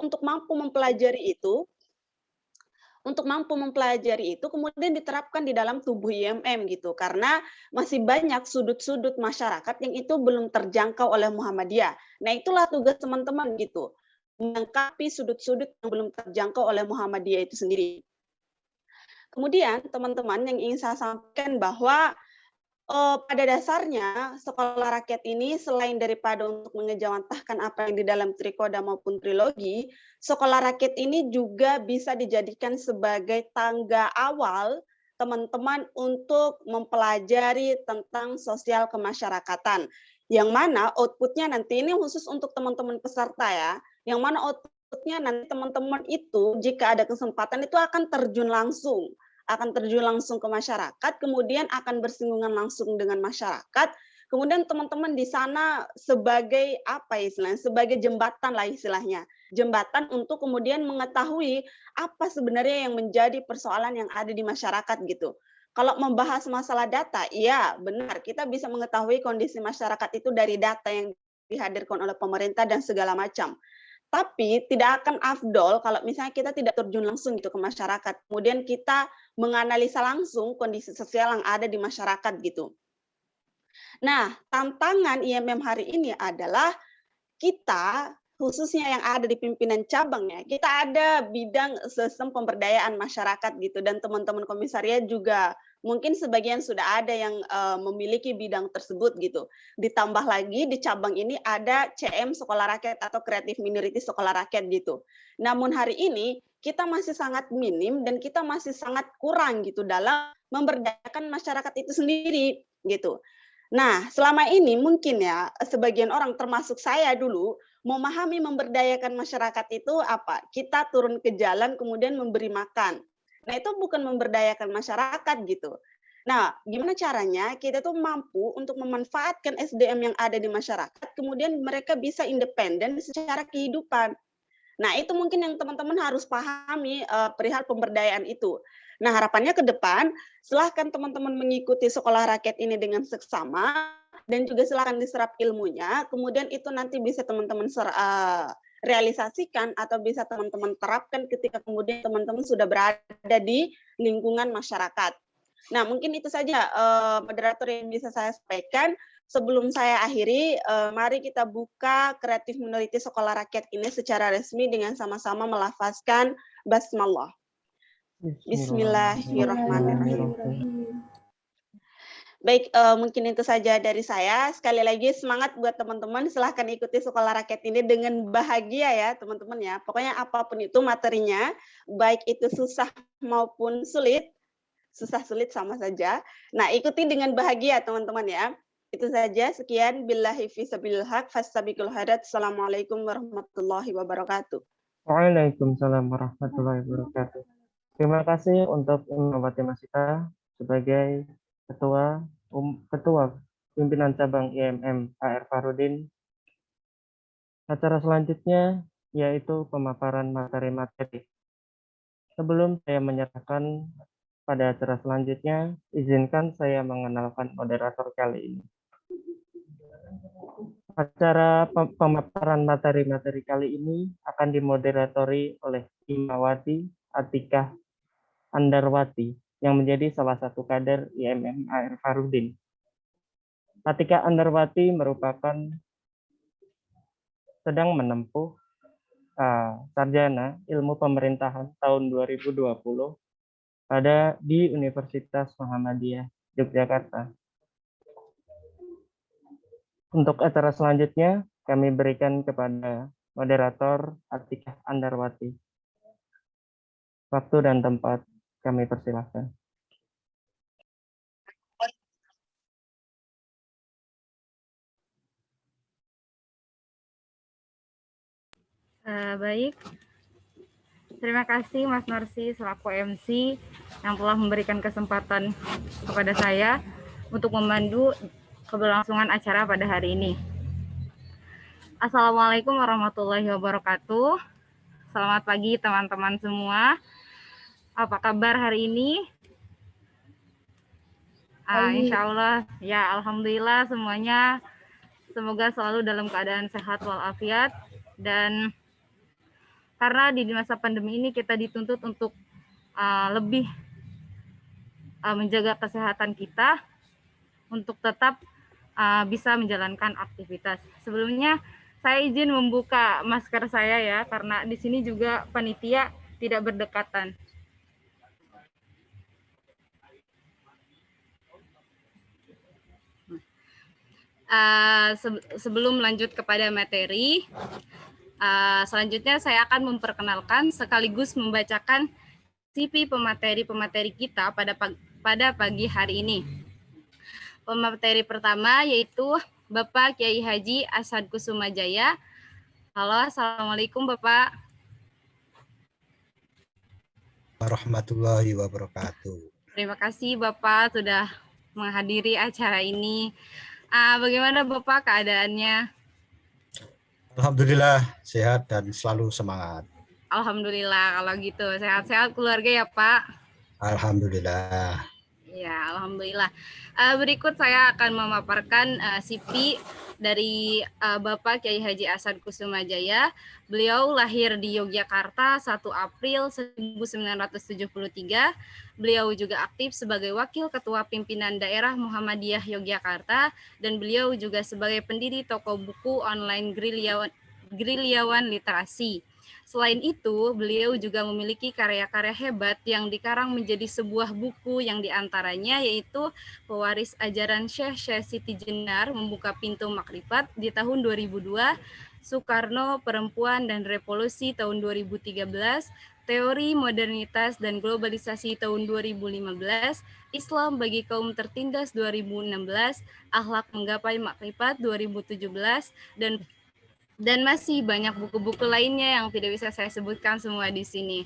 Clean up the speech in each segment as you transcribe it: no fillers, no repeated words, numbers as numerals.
untuk mampu mempelajari itu kemudian diterapkan di dalam tubuh IMM gitu. Karena masih banyak sudut-sudut masyarakat yang itu belum terjangkau oleh Muhammadiyah. Nah, itulah tugas teman-teman gitu, melengkapi sudut-sudut yang belum terjangkau oleh Muhammadiyah itu sendiri. Kemudian teman-teman yang ingin saya sampaikan bahwa pada dasarnya sekolah rakyat ini selain daripada untuk mengejawantahkan apa yang di dalam trikoda maupun trilogi, sekolah rakyat ini juga bisa dijadikan sebagai tangga awal teman-teman untuk mempelajari tentang sosial kemasyarakatan. Yang mana output-nya nanti ini khusus untuk teman-teman peserta ya, yang mana output-nya nanti teman-teman itu jika ada kesempatan itu akan terjun langsung ke masyarakat, kemudian akan bersinggungan langsung dengan masyarakat, kemudian teman-teman di sana sebagai apa istilahnya, sebagai jembatan lah istilahnya, jembatan untuk kemudian mengetahui apa sebenarnya yang menjadi persoalan yang ada di masyarakat gitu. Kalau membahas masalah data, iya benar, kita bisa mengetahui kondisi masyarakat itu dari data yang dihadirkan oleh pemerintah dan segala macam. Tapi tidak akan afdol kalau misalnya kita tidak terjun langsung gitu ke masyarakat. Kemudian kita menganalisa langsung kondisi sosial yang ada di masyarakat gitu. Nah, tantangan IMM hari ini adalah kita khususnya yang ada di pimpinan cabang ya, kita ada bidang sistem pemberdayaan masyarakat gitu dan teman-teman komisariat juga mungkin sebagian sudah ada yang memiliki bidang tersebut gitu. Ditambah lagi di cabang ini ada CM Sekolah Rakyat atau Creative Minority Sekolah Rakyat gitu. Namun hari ini kita masih sangat minim dan kita masih sangat kurang gitu dalam memberdayakan masyarakat itu sendiri gitu. Nah, selama ini mungkin ya sebagian orang termasuk saya dulu memahami memberdayakan masyarakat itu apa? Kita turun ke jalan kemudian memberi makan. Nah, itu bukan memberdayakan masyarakat gitu. Nah, gimana caranya kita tuh mampu untuk memanfaatkan SDM yang ada di masyarakat, kemudian mereka bisa independen secara kehidupan. Nah, itu mungkin yang teman-teman harus pahami perihal pemberdayaan itu. Nah, harapannya ke depan, silahkan teman-teman mengikuti sekolah rakyat ini dengan seksama, dan juga silahkan diserap ilmunya, kemudian itu nanti bisa teman-teman realisasikan atau bisa teman-teman terapkan ketika kemudian teman-teman sudah berada di lingkungan masyarakat. Nah, mungkin itu saja moderator yang bisa saya sampaikan. Sebelum saya akhiri, mari kita buka Kreatif Minority Sekolah Rakyat ini secara resmi dengan sama-sama melafazkan basmalah. Bismillahirrahmanirrahim. Baik, mungkin itu saja dari saya. Sekali lagi semangat buat teman-teman, silahkan ikuti Sekolah Rakyat ini dengan bahagia ya teman-teman ya. Pokoknya apapun itu materinya, baik itu susah maupun sulit, susah sulit sama saja. Nah, ikuti dengan bahagia teman-teman ya. Itu saja, sekian. Billahi fi sabilil haq, fastabiqul khairat. Assalamualaikum warahmatullahi wabarakatuh. Waalaikumsalam warahmatullahi wabarakatuh. Terima kasih untuk Imawati Masita sebagai Ketua Pimpinan Cabang IMM AR Farudin. Acara selanjutnya yaitu pemaparan materi-materi. Sebelum saya menyerahkan pada acara selanjutnya, izinkan saya mengenalkan moderator kali ini. Acara pemaparan materi-materi kali ini akan dimoderatori oleh Imawati Atikah Andarwati yang menjadi salah satu kader IMM AR Farudin. Atikah Andarwati merupakan sedang menempuh sarjana ilmu pemerintahan tahun 2020 di Universitas Muhammadiyah Yogyakarta. Untuk acara selanjutnya, kami berikan kepada moderator Atikah Andarwati. Waktu dan tempat kami persilahkan. Baik, terima kasih Mas Narsi selaku MC yang telah memberikan kesempatan kepada saya untuk memandu keberlangsungan acara pada hari ini. Assalamualaikum warahmatullahi wabarakatuh. Selamat pagi teman-teman semua. Apa kabar hari ini? Insya Allah, ya alhamdulillah semuanya. Semoga selalu dalam keadaan sehat walafiat. Dan karena di masa pandemi ini kita dituntut untuk lebih menjaga kesehatan kita untuk tetap bisa menjalankan aktivitas. Sebelumnya saya izin membuka masker saya ya, karena di sini juga panitia tidak berdekatan. Sebelum lanjut kepada materi, selanjutnya saya akan memperkenalkan sekaligus membacakan CV pemateri-pemateri kita pada pagi hari ini. Pemateri pertama yaitu Bapak Kiai Haji Asad Kusumajaya. Halo, Assalamualaikum Bapak. Warahmatullahi wabarakatuh. Terima kasih Bapak sudah menghadiri acara ini. Bagaimana Bapak keadaannya? Alhamdulillah sehat dan selalu semangat. Alhamdulillah kalau gitu. Sehat-sehat keluarga ya Pak? Alhamdulillah. Ya, alhamdulillah. Berikut saya akan memaparkan CV dari Bapak Kiai Haji Asad Kusumajaya. Beliau lahir di Yogyakarta 1 April 1973. Beliau juga aktif sebagai Wakil Ketua Pimpinan Daerah Muhammadiyah Yogyakarta dan beliau juga sebagai pendiri toko buku online Gerilyawan Literasi. Selain itu, beliau juga memiliki karya-karya hebat yang dikarang menjadi sebuah buku yang diantaranya yaitu Pewaris Ajaran Syekh Siti Jenar Membuka Pintu Makrifat di tahun 2002, Soekarno Perempuan dan Revolusi tahun 2013, Teori Modernitas dan Globalisasi tahun 2015, Islam bagi Kaum Tertindas 2016, Akhlak Menggapai Makrifat 2017, dan masih banyak buku-buku lainnya yang tidak bisa saya sebutkan semua di sini.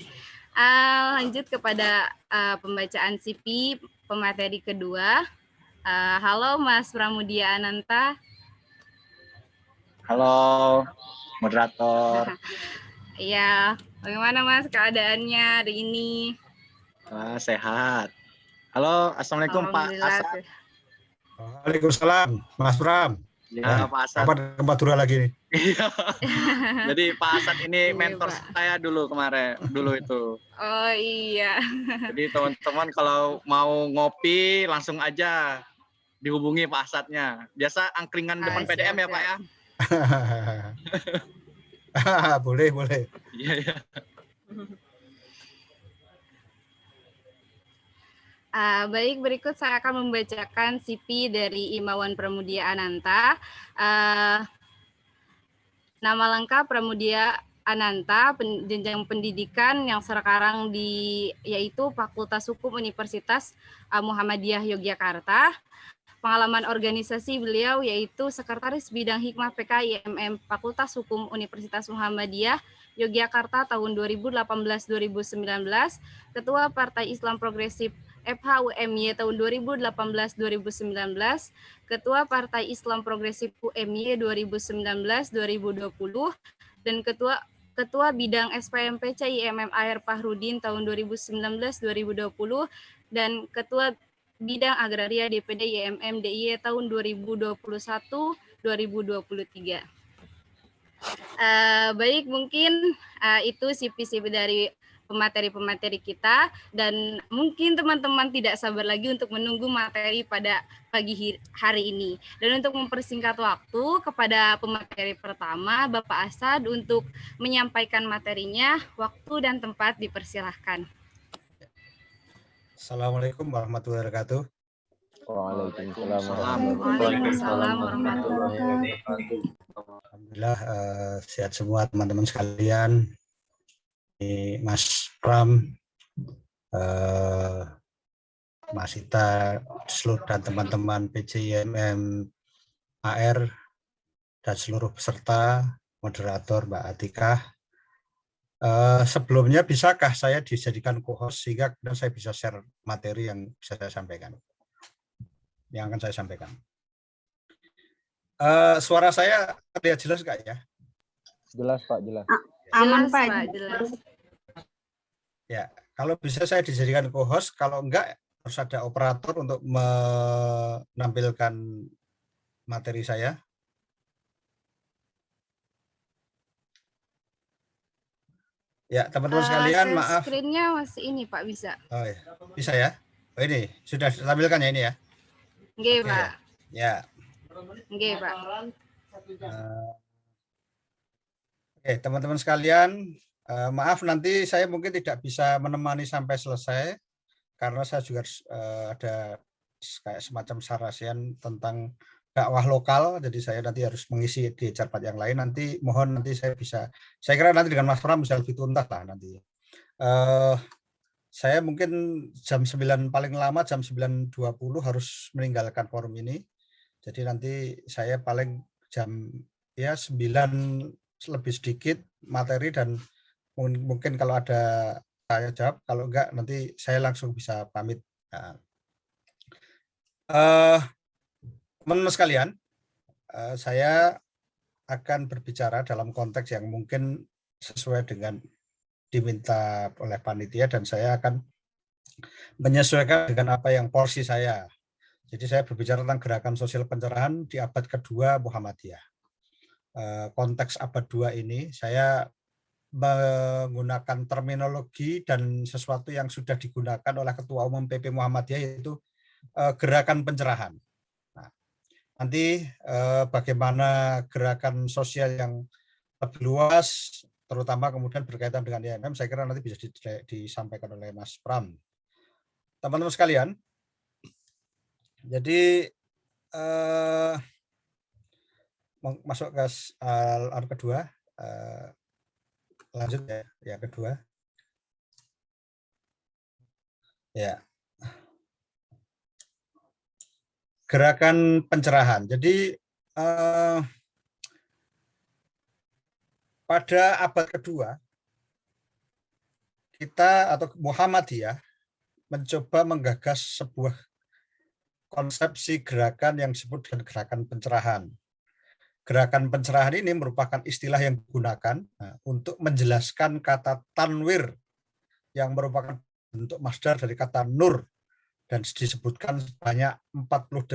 Lanjut kepada pembacaan CV pemateri kedua. Halo Mas Pramudia Ananta. Halo moderator. Iya, bagaimana Mas keadaannya hari ini? Sehat. Halo, assalamualaikum Pak Asad. Waalaikumsalam Mas Pram. Ya, Pak Asad. Kapan ke Madura lagi nih? Iya. Jadi Pak Asad ini mentor saya dulu itu. Oh iya. Jadi teman-teman kalau mau ngopi langsung aja dihubungi Pak Asadnya. Biasa angkringan depan PDM ya Pak ya. Boleh. Iya. Baik, berikut saya akan membacakan CV dari Imawan Pramudia Ananta. Nama lengkap Pramudia Ananta, jenjang pendidikan yang sekarang yaitu Fakultas Hukum Universitas Muhammadiyah Yogyakarta. Pengalaman organisasi beliau yaitu Sekretaris Bidang Hikmah PK IMM Fakultas Hukum Universitas Muhammadiyah Yogyakarta tahun 2018-2019, Ketua Partai Islam Progresif FHUMY tahun 2018-2019, Ketua Partai Islam Progresif UMY 2019-2020, dan Ketua Bidang SPMPC IMM AR Fahrudin tahun 2019-2020, dan Ketua Bidang Agraria DPD IMM DIY tahun 2021-2023. Baik, mungkin itu CV dari pemateri-pemateri kita, dan mungkin teman-teman tidak sabar lagi untuk menunggu materi pada pagi hari ini. Dan untuk mempersingkat waktu, kepada pemateri pertama, Bapak Asad, untuk menyampaikan materinya, waktu dan tempat dipersilahkan. Assalamualaikum warahmatullahi wabarakatuh. Waalaikumsalam warahmatullahi wabarakatuh. Alhamdulillah sehat semua teman-teman sekalian. Ini Mas Pram, Mas Ita, seluruh dan teman-teman PCIMM AR dan seluruh peserta, moderator Mbak Atika. Sebelumnya bisakah saya dijadikan co-host sehingga saya bisa share materi yang bisa saya sampaikan, yang akan saya sampaikan. Suara saya terlihat jelas nggak ya? Jelas Pak, jelas. Aman Jelas, Pak. jelas. Ya, kalau bisa saya dijadikan co-host, kalau enggak harus ada operator untuk menampilkan materi saya. Ya, teman-teman sekalian, Share maaf. screen-nya masih ini Pak, bisa. Oh, ya. Bisa ya? Oh, ini sudah ditampilkan ya ini ya? Nggih, Oke, Pak. ya. Nggih, Pak. Oke, teman-teman sekalian, maaf nanti saya mungkin tidak bisa menemani sampai selesai karena saya juga ada kayak semacam sarasian tentang dakwah lokal, jadi saya nanti harus mengisi di cerpat yang lain. Nanti mohon nanti saya kira nanti dengan Mas Pram bisa lebih tuntas lah nanti. Saya mungkin jam 9 paling lama jam 9.20 harus meninggalkan forum ini. Jadi nanti saya paling jam ya 9 lebih sedikit materi dan mungkin kalau ada saya jawab, kalau enggak nanti saya langsung bisa pamit. Nah, teman-teman sekalian, saya akan berbicara dalam konteks yang mungkin sesuai dengan diminta oleh panitia dan saya akan menyesuaikan dengan apa yang porsi saya. Jadi saya berbicara tentang gerakan sosial pencerahan di abad kedua Muhammadiyah. Konteks abad 2 ini saya menggunakan terminologi dan sesuatu yang sudah digunakan oleh Ketua Umum PP Muhammadiyah yaitu gerakan pencerahan. Nah, nanti bagaimana gerakan sosial yang lebih luas, terutama kemudian berkaitan dengan IMM, saya kira nanti bisa disampaikan oleh Mas Pram. Teman-teman sekalian, jadi masuk ke kedua, lanjut ya, yang kedua. Ya. Gerakan pencerahan. Jadi pada abad kedua kita atau Muhammadiyah mencoba menggagas sebuah konsepsi gerakan yang disebut dengan gerakan pencerahan. Gerakan pencerahan ini merupakan istilah yang digunakan untuk menjelaskan kata tanwir yang merupakan bentuk masdar dari kata nur dan disebutkan sebanyak 48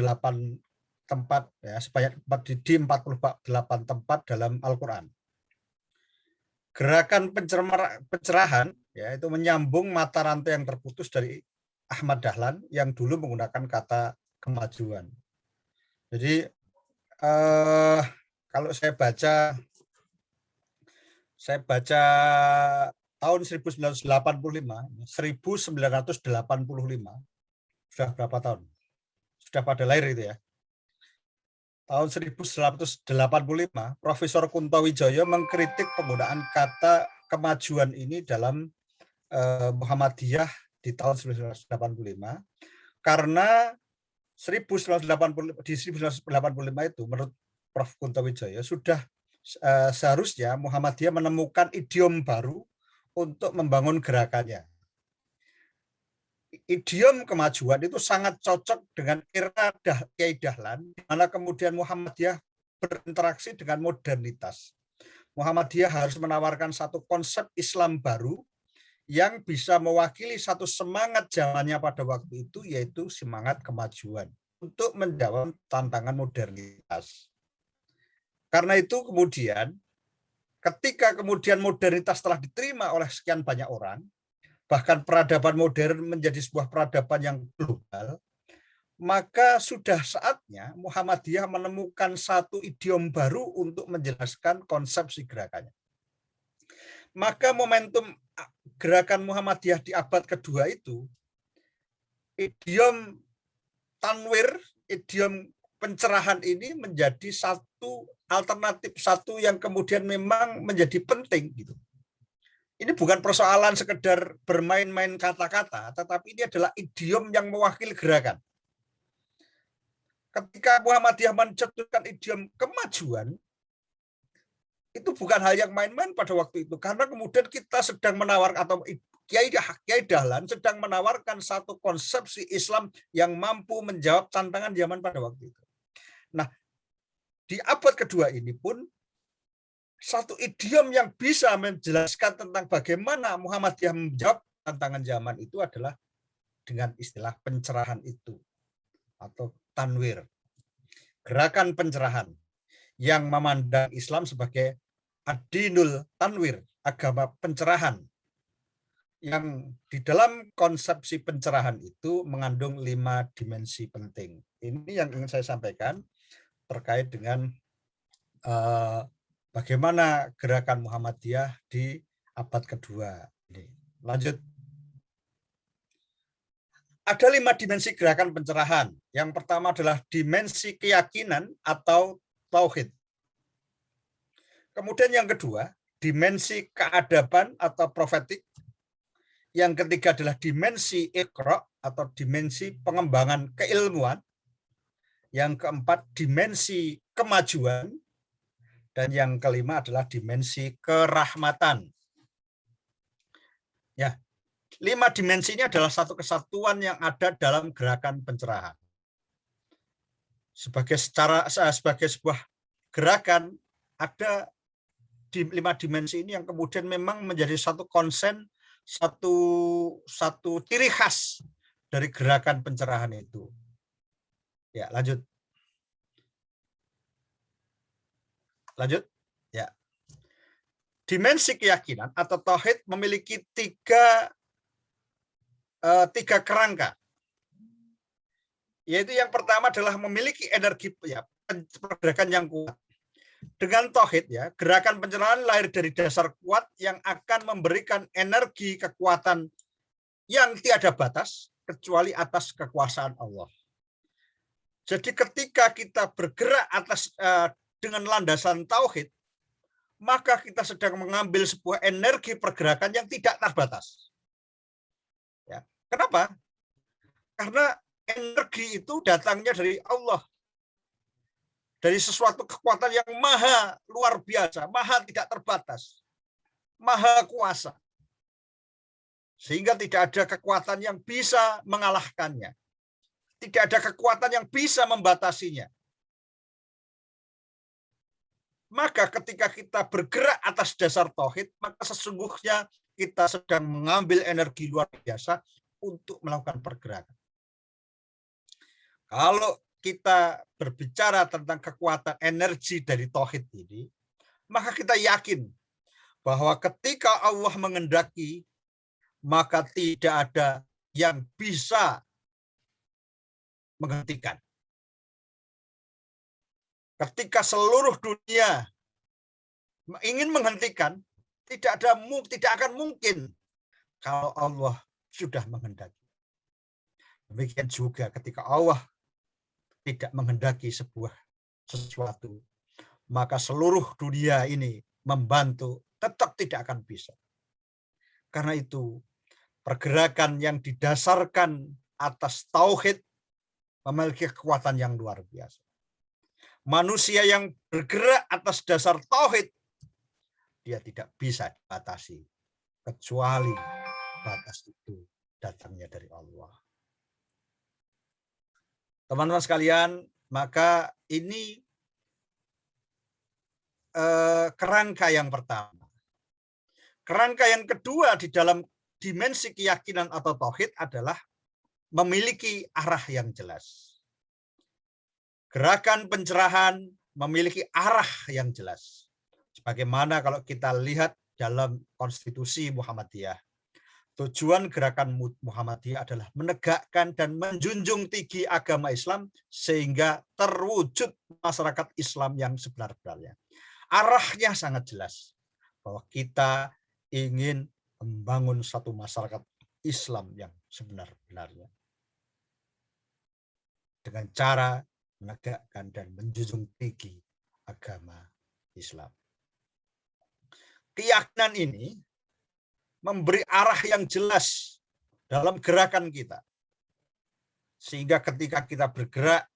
tempat ya, sebanyak di 48 tempat dalam Al-Qur'an. Gerakan pencerahan ya itu menyambung mata rantai yang terputus dari Ahmad Dahlan yang dulu menggunakan kata kemajuan. Jadi kalau saya baca tahun 1985, sudah berapa tahun? Sudah pada lahir itu ya. Tahun 1985, Profesor Kunto Wijoyo mengkritik penggunaan kata kemajuan ini dalam Muhammadiyah di tahun 1985 karena di 1985 itu menurut Prof. Kunto Wijoyo sudah seharusnya Muhammadiyah menemukan idiom baru untuk membangun gerakannya. Idiom kemajuan itu sangat cocok dengan era Kiai Dahlan, di mana kemudian Muhammadiyah berinteraksi dengan modernitas. Muhammadiyah harus menawarkan satu konsep Islam baru yang bisa mewakili satu semangat zamannya pada waktu itu, yaitu semangat kemajuan untuk menjawab tantangan modernitas. Karena itu kemudian ketika kemudian modernitas telah diterima oleh sekian banyak orang, bahkan peradaban modern menjadi sebuah peradaban yang global, maka sudah saatnya Muhammadiyah menemukan satu idiom baru untuk menjelaskan konsepsi gerakannya. Maka momentum gerakan Muhammadiyah di abad kedua itu, idiom tanwir, idiom pencerahan ini menjadi satu alternatif, satu yang kemudian memang menjadi penting gitu. Ini bukan persoalan sekedar bermain-main kata-kata, tetapi ini adalah idiom yang mewakili gerakan. Ketika Muhammadiyah mencetuskan idiom kemajuan, itu bukan hal yang main-main pada waktu itu, karena kemudian kita sedang menawarkan, atau Kiai Dahlan sedang menawarkan satu konsepsi Islam yang mampu menjawab tantangan zaman pada waktu itu. Nah, di abad kedua ini pun satu idiom yang bisa menjelaskan tentang bagaimana Muhammadiyah menjawab tantangan zaman itu adalah dengan istilah pencerahan itu atau tanwir. Gerakan pencerahan yang memandang Islam sebagai ad-dinul tanwir, agama pencerahan, yang di dalam konsepsi pencerahan itu mengandung 5 dimensi penting. Ini yang ingin saya sampaikan terkait dengan bagaimana gerakan Muhammadiyah di abad kedua. Ini. Lanjut. Ada 5 dimensi gerakan pencerahan. Yang pertama adalah dimensi keyakinan atau tauhid. Kemudian yang kedua, dimensi keadaban atau profetik. Yang ketiga adalah dimensi iqra atau dimensi pengembangan keilmuan. Yang keempat, dimensi kemajuan. Dan yang kelima adalah dimensi kerahmatan. Ya, 5 dimensi ini adalah satu kesatuan yang ada dalam gerakan pencerahan. Sebagai sebuah gerakan, ada 5 dimensi ini yang kemudian memang menjadi satu konsen, satu ciri khas dari gerakan pencerahan itu. Ya, lanjut. Lanjut. Ya. Dimensi keyakinan atau tauhid memiliki tiga kerangka. Yaitu yang pertama adalah memiliki energi ya, pergerakan yang kuat. Dengan tauhid ya, gerakan pencerahan lahir dari dasar kuat yang akan memberikan energi kekuatan yang tiada batas kecuali atas kekuasaan Allah. Jadi ketika kita bergerak dengan landasan tauhid, maka kita sedang mengambil sebuah energi pergerakan yang tidak terbatas. Ya. Kenapa? Karena energi itu datangnya dari Allah. Dari sesuatu kekuatan yang maha luar biasa, maha tidak terbatas, maha kuasa. Sehingga tidak ada kekuatan yang bisa mengalahkannya. Tidak ada kekuatan yang bisa membatasinya. Maka ketika kita bergerak atas dasar tauhid, maka sesungguhnya kita sedang mengambil energi luar biasa untuk melakukan pergerakan. Kalau kita berbicara tentang kekuatan energi dari tauhid ini, maka kita yakin bahwa ketika Allah mengendaki, maka tidak ada yang bisa menghentikan. Ketika seluruh dunia ingin menghentikan, tidak akan mungkin kalau Allah sudah menghendaki. Demikian juga ketika Allah tidak menghendaki sesuatu, maka seluruh dunia ini membantu tetap tidak akan bisa. Karena itu, pergerakan yang didasarkan atas tauhid memiliki kekuatan yang luar biasa. Manusia yang bergerak atas dasar tauhid, dia tidak bisa dibatasi, kecuali batas itu datangnya dari Allah. Teman-teman sekalian, maka ini kerangka yang pertama. Kerangka yang kedua di dalam dimensi keyakinan atau tauhid adalah memiliki arah yang jelas. Gerakan pencerahan memiliki arah yang jelas. Sebagaimana kalau kita lihat dalam konstitusi Muhammadiyah, tujuan gerakan Muhammadiyah adalah menegakkan dan menjunjung tinggi agama Islam sehingga terwujud masyarakat Islam yang sebenar-benarnya. Arahnya sangat jelas bahwa kita ingin membangun satu masyarakat Islam yang sebenar-benarnya dengan cara menegakkan dan menjunjung tinggi agama Islam. Keyakinan ini memberi arah yang jelas dalam gerakan kita. Sehingga ketika kita bergerak,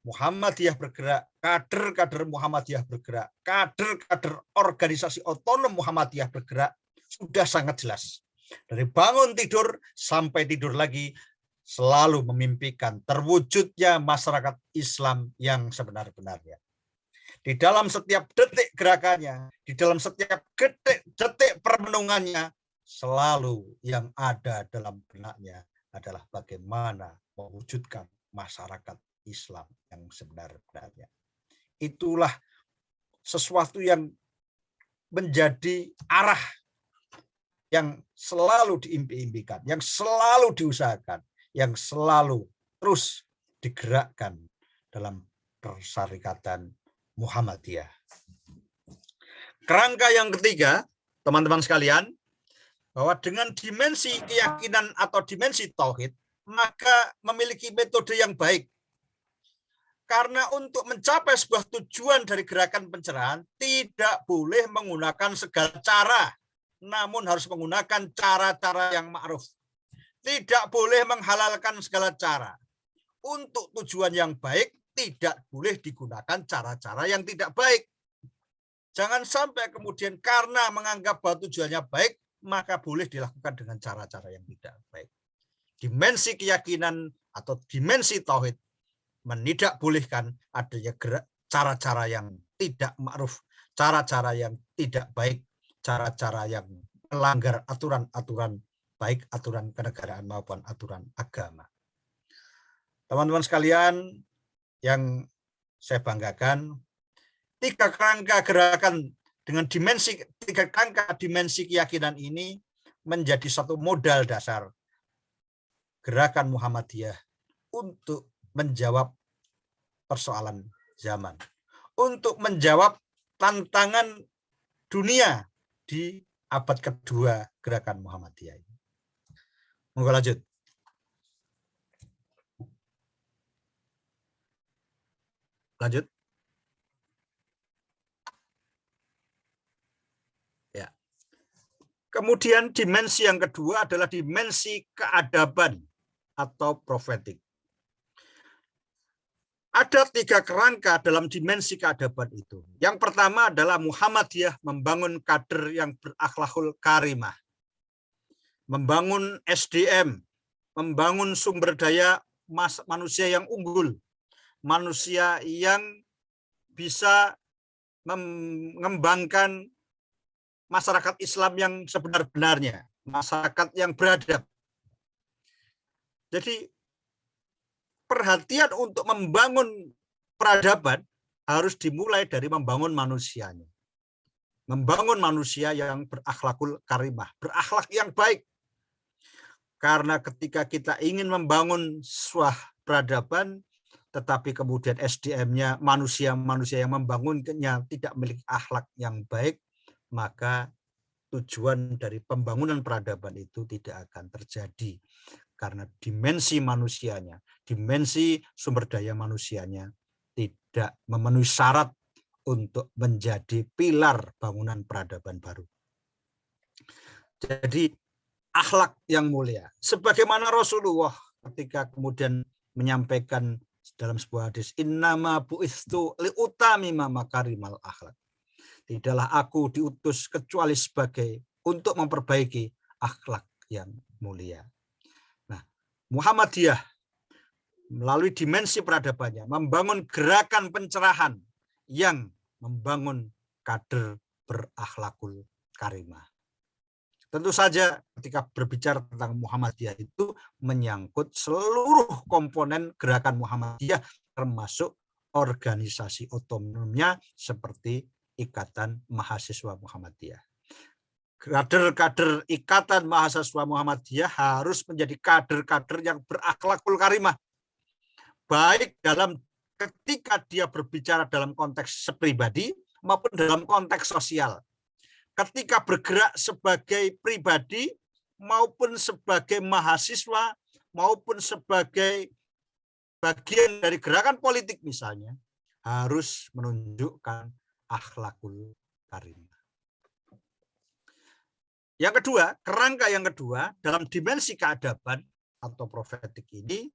Muhammadiyah bergerak, kader-kader Muhammadiyah bergerak, kader-kader organisasi otonom Muhammadiyah bergerak, sudah sangat jelas. Dari bangun tidur sampai tidur lagi, selalu memimpikan terwujudnya masyarakat Islam yang sebenar-benarnya. Di dalam setiap detik gerakannya, di dalam setiap detik permenungannya, selalu yang ada dalam benaknya adalah bagaimana mewujudkan masyarakat Islam yang sebenar-benarnya. Itulah sesuatu yang menjadi arah yang selalu diimpi-impikan, yang selalu diusahakan, yang selalu terus digerakkan dalam Persyarikatan Muhammadiyah. Kerangka yang ketiga, teman-teman sekalian, bahwa dengan dimensi keyakinan atau dimensi tauhid, maka memiliki metode yang baik. Karena untuk mencapai sebuah tujuan dari gerakan pencerahan, tidak boleh menggunakan segala cara, namun harus menggunakan cara-cara yang ma'ruf. Tidak boleh menghalalkan segala cara. Untuk tujuan yang baik, tidak boleh digunakan cara-cara yang tidak baik. Jangan sampai kemudian karena menganggap bahwa tujuannya baik, maka boleh dilakukan dengan cara-cara yang tidak baik. Dimensi keyakinan atau dimensi tauhid menidakbolehkan adanya cara-cara yang tidak ma'ruf, cara-cara yang tidak baik, cara-cara yang melanggar aturan-aturan baik aturan kenegaraan maupun aturan agama. Teman-teman sekalian yang saya banggakan, tiga kerangka gerakan dengan tiga kerangka dimensi keyakinan ini menjadi satu modal dasar gerakan Muhammadiyah untuk menjawab persoalan zaman, untuk menjawab tantangan dunia di abad kedua gerakan Muhammadiyah ini. Monggo lanjut. Lanjut. Ya. Kemudian dimensi yang kedua adalah dimensi keadaban atau profetik. Ada tiga kerangka dalam dimensi keadaban itu. Yang pertama adalah Muhammadiyah membangun kader yang berakhlakul karimah. Membangun SDM, membangun sumber daya manusia yang unggul. Manusia yang bisa mengembangkan masyarakat Islam yang sebenar-benarnya. Masyarakat yang beradab. Jadi perhatian untuk membangun peradaban harus dimulai dari membangun manusianya. Membangun manusia yang berakhlakul karimah, berakhlak yang baik. Karena ketika kita ingin membangun sebuah peradaban, tetapi kemudian SDM-nya manusia-manusia yang membangunnya tidak memiliki akhlak yang baik, maka tujuan dari pembangunan peradaban itu tidak akan terjadi. Karena dimensi manusianya, dimensi sumber daya manusianya tidak memenuhi syarat untuk menjadi pilar bangunan peradaban baru. Jadi akhlak yang mulia. Sebagaimana Rasulullah ketika kemudian menyampaikan dalam sebuah hadis, innama bu'istu liutamima makarimal akhlak. Tidaklah aku diutus kecuali sebagai untuk memperbaiki akhlak yang mulia. Muhammadiyah melalui dimensi peradabannya membangun gerakan pencerahan yang membangun kader berakhlakul karimah. Tentu saja ketika berbicara tentang Muhammadiyah itu menyangkut seluruh komponen gerakan Muhammadiyah termasuk organisasi otonomnya seperti Ikatan Mahasiswa Muhammadiyah. Kader-kader Ikatan Mahasiswa Muhammadiyah harus menjadi kader-kader yang berakhlakul karimah. Baik dalam ketika dia berbicara dalam konteks pribadi maupun dalam konteks sosial. Ketika bergerak sebagai pribadi maupun sebagai mahasiswa maupun sebagai bagian dari gerakan politik misalnya, harus menunjukkan akhlakul karimah. Yang kedua, kerangka yang kedua dalam dimensi keadaban atau profetik ini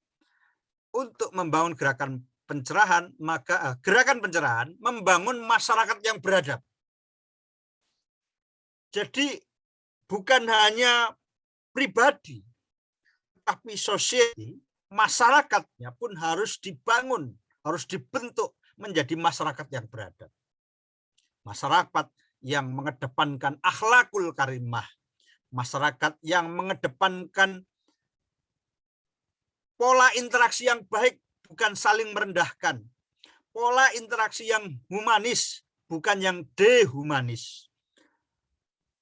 untuk membangun gerakan pencerahan, maka gerakan pencerahan membangun masyarakat yang beradab. Jadi bukan hanya pribadi, tapi society, masyarakatnya pun harus dibangun, harus dibentuk menjadi masyarakat yang beradab. Masyarakat yang mengedepankan akhlakul karimah, masyarakat yang mengedepankan pola interaksi yang baik, bukan saling merendahkan, pola interaksi yang humanis, bukan yang dehumanis,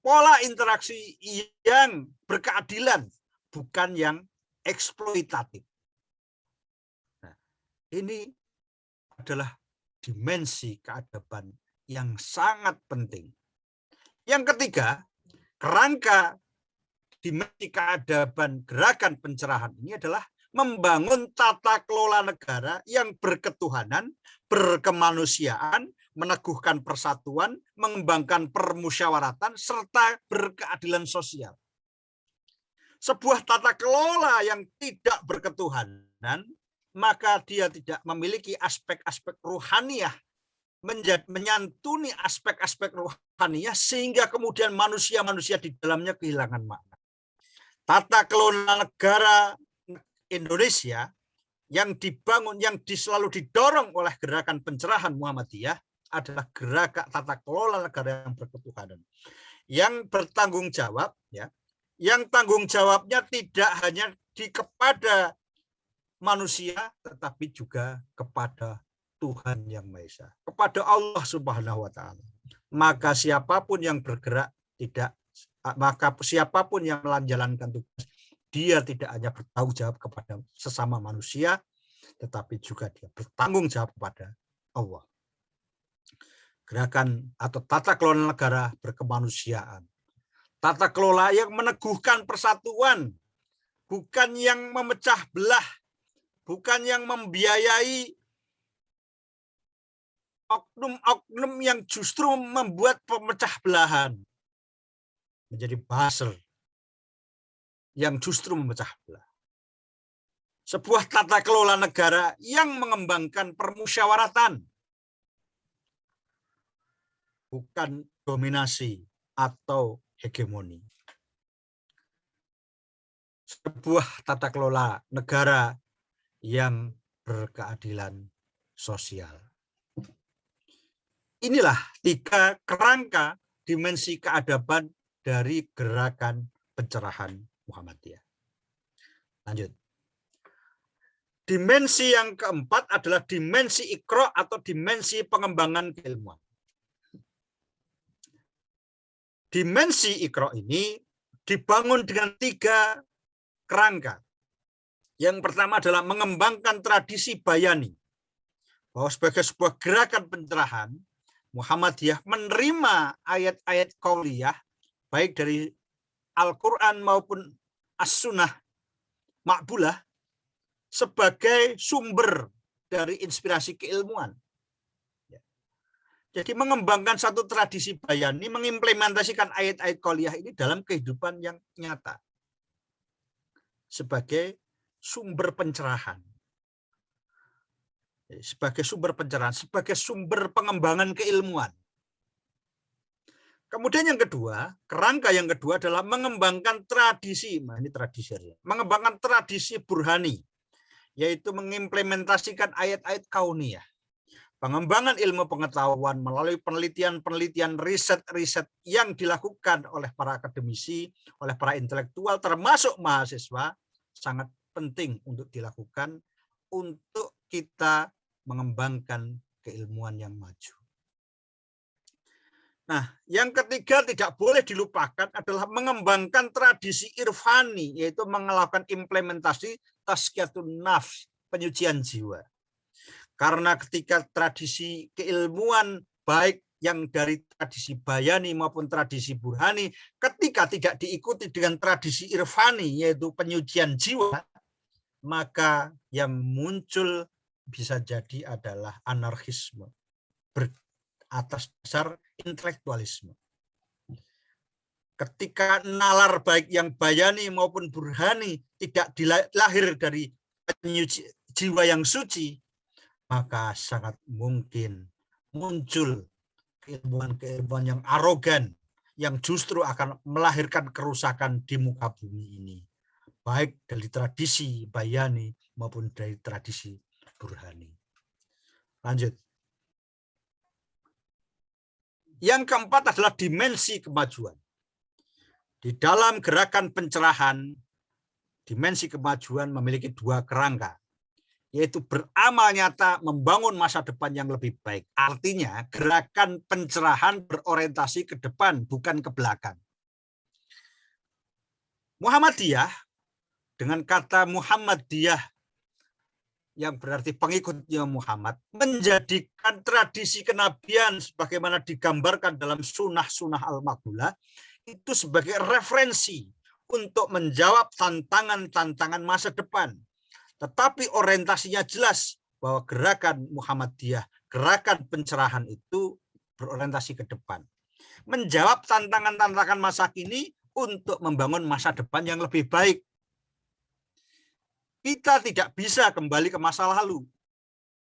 pola interaksi yang berkeadilan, bukan yang eksploitatif. Nah, ini adalah dimensi keadaban yang sangat penting. Yang ketiga, kerangka dimensi keadaban gerakan pencerahan ini adalah membangun tata kelola negara yang berketuhanan, berkemanusiaan, meneguhkan persatuan, mengembangkan permusyawaratan, serta berkeadilan sosial. Sebuah tata kelola yang tidak berketuhanan, maka dia tidak memiliki aspek-aspek ruhaniyah, menyantuni aspek-aspek ruhaniyah, sehingga kemudian manusia-manusia di dalamnya kehilangan makna. Tata kelola negara Indonesia yang dibangun, yang selalu didorong oleh gerakan pencerahan Muhammadiyah adalah gerakan tata kelola negara yang berketuhanan, yang bertanggung jawab, ya, yang tanggung jawabnya tidak hanya kepada manusia, tetapi juga kepada Tuhan Yang Maha Esa, kepada Allah Subhanahu wa Ta'ala. Maka siapapun yang bergerak maka siapapun yang menjalankan tugas, dia tidak hanya bertanggung jawab kepada sesama manusia, tetapi juga dia bertanggung jawab kepada Allah. Gerakan atau tata kelola negara berkemanusiaan. Tata kelola yang meneguhkan persatuan, bukan yang memecah belah, bukan yang membiayai oknum-oknum yang justru membuat pemecah belahan. Menjadi buzzer yang justru memecah belah. Sebuah tata kelola negara yang mengembangkan permusyawaratan, bukan dominasi atau hegemoni. Sebuah tata kelola negara yang berkeadilan sosial. Inilah 3 kerangka dimensi keadaban dari gerakan pencerahan Muhammadiyah. Lanjut. Dimensi yang keempat adalah dimensi Iqra atau dimensi pengembangan keilmuan. Dimensi Iqra ini dibangun dengan 3 kerangka. Yang pertama adalah mengembangkan tradisi bayani. Bahwa sebagai sebuah gerakan pencerahan, Muhammadiyah menerima ayat-ayat qauliyah, baik dari Al-Quran maupun As-Sunnah Maqbulah, sebagai sumber dari inspirasi keilmuan. Jadi mengembangkan satu tradisi bayani, mengimplementasikan ayat-ayat qauliyah ini dalam kehidupan yang nyata. Sebagai sumber pencerahan. Sebagai sumber pencerahan, sebagai sumber pengembangan keilmuan. Kemudian yang kedua, kerangka yang kedua adalah mengembangkan tradisi, ini tradisi, mengembangkan tradisi burhani, yaitu mengimplementasikan ayat-ayat kauniyah. Pengembangan ilmu pengetahuan melalui penelitian-penelitian, riset-riset yang dilakukan oleh para akademisi, oleh para intelektual, termasuk mahasiswa, sangat penting untuk dilakukan untuk kita mengembangkan keilmuan yang maju. Nah, yang ketiga tidak boleh dilupakan adalah mengembangkan tradisi irfani, yaitu melakukan implementasi tazkiyatun nafs, penyucian jiwa. Karena ketika tradisi keilmuan baik yang dari tradisi bayani maupun tradisi burhani, ketika tidak diikuti dengan tradisi irfani, yaitu penyucian jiwa, maka yang muncul bisa jadi adalah anarkisme atas dasar intelektualisme. Ketika nalar baik yang bayani maupun burhani tidak lahir dari jiwa yang suci, maka sangat mungkin muncul keilmuan-keilmuan yang arogan yang justru akan melahirkan kerusakan di muka bumi ini, baik dari tradisi bayani maupun dari tradisi burhani. Lanjut. Yang keempat adalah dimensi kemajuan. Di dalam gerakan pencerahan, dimensi kemajuan memiliki 2 kerangka, yaitu beramal nyata membangun masa depan yang lebih baik. Artinya gerakan pencerahan berorientasi ke depan, bukan ke belakang. Muhammadiyah dengan kata Muhammadiyah yang berarti pengikutnya Muhammad menjadikan tradisi kenabian sebagaimana digambarkan dalam sunnah-sunnah al-maqbulah itu sebagai referensi untuk menjawab tantangan-tantangan masa depan. Tetapi orientasinya jelas bahwa gerakan Muhammadiyah, gerakan pencerahan itu berorientasi ke depan. Menjawab tantangan-tantangan masa kini untuk membangun masa depan yang lebih baik. Kita tidak bisa kembali ke masa lalu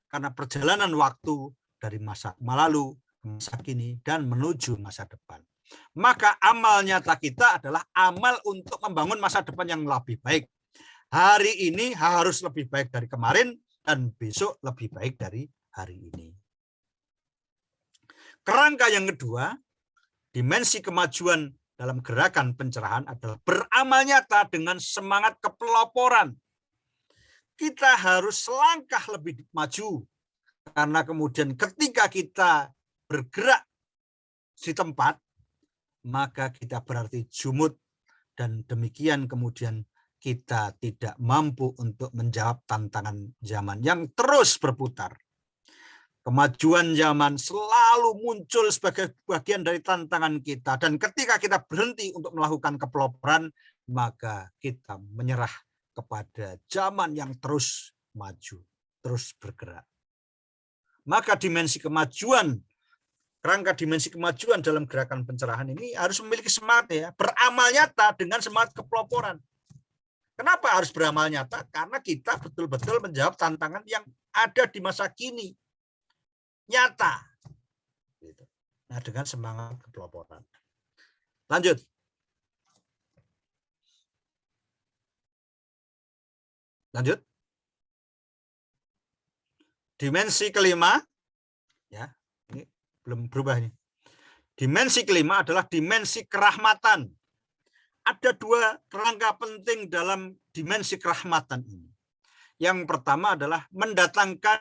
karena perjalanan waktu dari masa lalu ke masa kini dan menuju masa depan. Maka amal nyata kita adalah amal untuk membangun masa depan yang lebih baik. Hari ini harus lebih baik dari kemarin dan besok lebih baik dari hari ini. Kerangka yang kedua, dimensi kemajuan dalam gerakan pencerahan adalah beramal nyata dengan semangat kepeloporan. Kita harus selangkah lebih maju karena kemudian ketika kita bergerak di tempat maka kita berarti jumud dan demikian kemudian kita tidak mampu untuk menjawab tantangan zaman yang terus berputar. Kemajuan zaman selalu muncul sebagai bagian dari tantangan kita dan ketika kita berhenti untuk melakukan kepeloporan maka kita menyerah kepada zaman yang terus maju, terus bergerak. Maka dimensi kemajuan, kerangka dimensi kemajuan dalam gerakan pencerahan ini harus memiliki semangat ya, beramal nyata dengan semangat kepeloporan. Kenapa harus beramal nyata? Karena kita betul-betul menjawab tantangan yang ada di masa kini. Nyata. Nah, dengan semangat kepeloporan. Lanjut. Lanjut. Dimensi kelima, ya, ini belum berubah ini. Dimensi kelima adalah dimensi kerahmatan. Ada dua kerangka penting dalam dimensi kerahmatan ini. Yang pertama adalah mendatangkan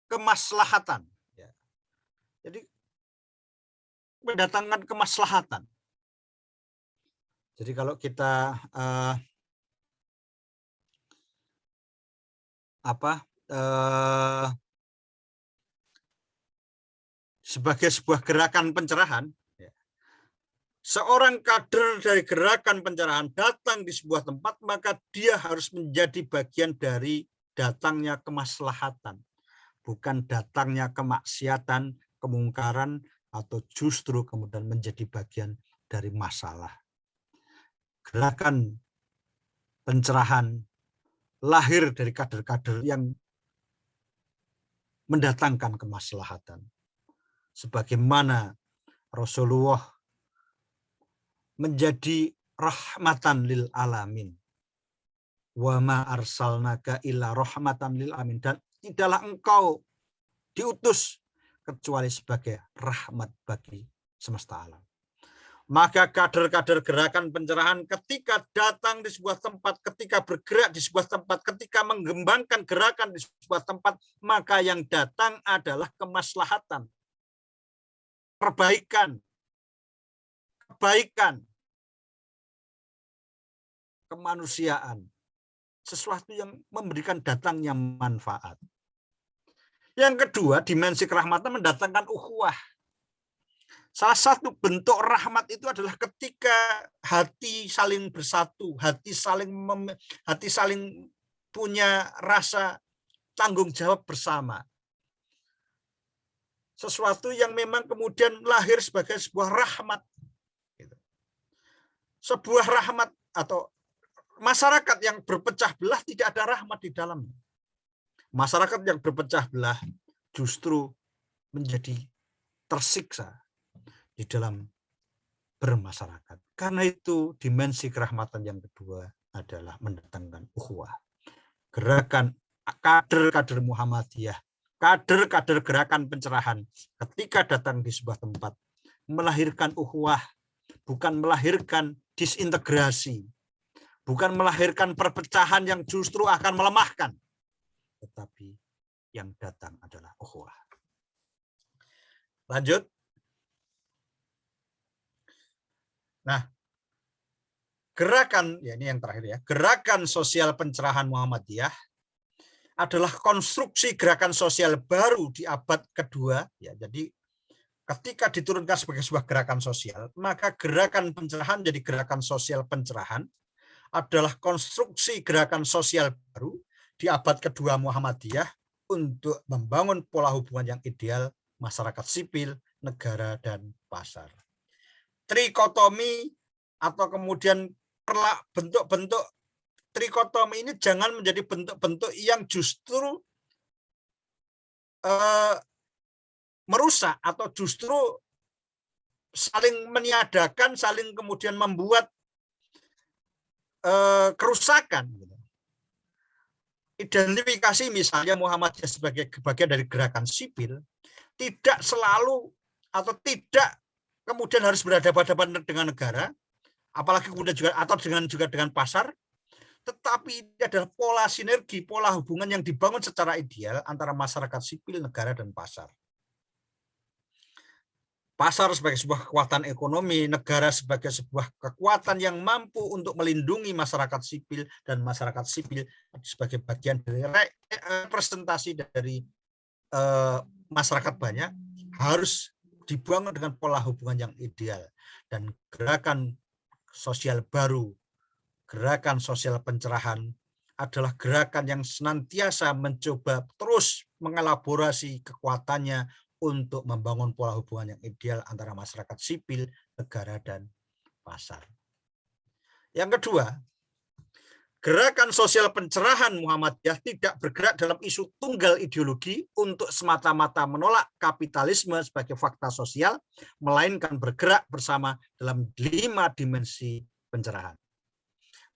kemaslahatan. Ya. Jadi mendatangkan kemaslahatan. Jadi kalau kita sebagai sebuah gerakan pencerahan, seorang kader dari gerakan pencerahan datang di sebuah tempat, maka dia harus menjadi bagian dari datangnya kemaslahatan, bukan datangnya kemaksiatan, kemungkaran, atau justru kemudian menjadi bagian dari masalah. Gerakan pencerahan lahir dari kader-kader yang mendatangkan kemaslahatan. Sebagaimana Rasulullah menjadi rahmatan lil alamin. Wa ma arsalnaka illa rahmatan lil alamin. Dan tidaklah engkau diutus kecuali sebagai rahmat bagi semesta alam. Maka kader-kader gerakan pencerahan ketika datang di sebuah tempat, ketika bergerak di sebuah tempat, ketika mengembangkan gerakan di sebuah tempat, maka yang datang adalah kemaslahatan, perbaikan, kebaikan, kemanusiaan, sesuatu yang memberikan datangnya manfaat. Yang kedua, dimensi kerahmatan mendatangkan ukhuwah. Salah satu bentuk rahmat itu adalah ketika hati saling bersatu, hati saling punya rasa tanggung jawab bersama. Sesuatu yang memang kemudian lahir sebagai sebuah rahmat. Sebuah rahmat atau masyarakat yang berpecah belah tidak ada rahmat di dalamnya. Masyarakat yang berpecah belah justru menjadi tersiksa di dalam bermasyarakat. Karena itu dimensi kerahmatan yang kedua adalah mendatangkan ukhuwah. Gerakan kader-kader Muhammadiyah, kader-kader gerakan pencerahan ketika datang di sebuah tempat melahirkan ukhuwah, bukan melahirkan disintegrasi, bukan melahirkan perpecahan yang justru akan melemahkan, tetapi yang datang adalah ukhuwah. Lanjut. Nah, Gerakan, ya ini yang terakhir ya, gerakan sosial pencerahan Muhammadiyah adalah konstruksi gerakan sosial baru di abad kedua. Ya, jadi ketika diturunkan sebagai sebuah gerakan sosial, maka gerakan pencerahan jadi gerakan sosial pencerahan adalah konstruksi gerakan sosial baru di abad kedua Muhammadiyah untuk membangun pola hubungan yang ideal masyarakat sipil, negara, dan pasar. Trikotomi atau kemudian bentuk-bentuk trikotomi ini jangan menjadi bentuk-bentuk yang justru merusak atau justru saling meniadakan, saling kemudian membuat kerusakan. Identifikasi misalnya Muhammadiyah sebagai bagian dari gerakan sipil tidak selalu atau tidak kemudian harus berhadapan-hadapan dengan negara, apalagi kemudian juga atau juga dengan pasar, tetapi ini adalah pola sinergi, pola hubungan yang dibangun secara ideal antara masyarakat sipil, negara, dan pasar. Pasar sebagai sebuah kekuatan ekonomi, negara sebagai sebuah kekuatan yang mampu untuk melindungi masyarakat sipil, dan masyarakat sipil sebagai bagian dari representasi dari masyarakat banyak, harus dibangun dengan pola hubungan yang ideal. Dan gerakan sosial baru, gerakan sosial pencerahan adalah gerakan yang senantiasa mencoba terus mengelaborasi kekuatannya untuk membangun pola hubungan yang ideal antara masyarakat sipil, negara, dan pasar. Yang kedua, gerakan sosial pencerahan Muhammadiyah tidak bergerak dalam isu tunggal ideologi untuk semata-mata menolak kapitalisme sebagai fakta sosial, melainkan bergerak bersama dalam 5 dimensi pencerahan.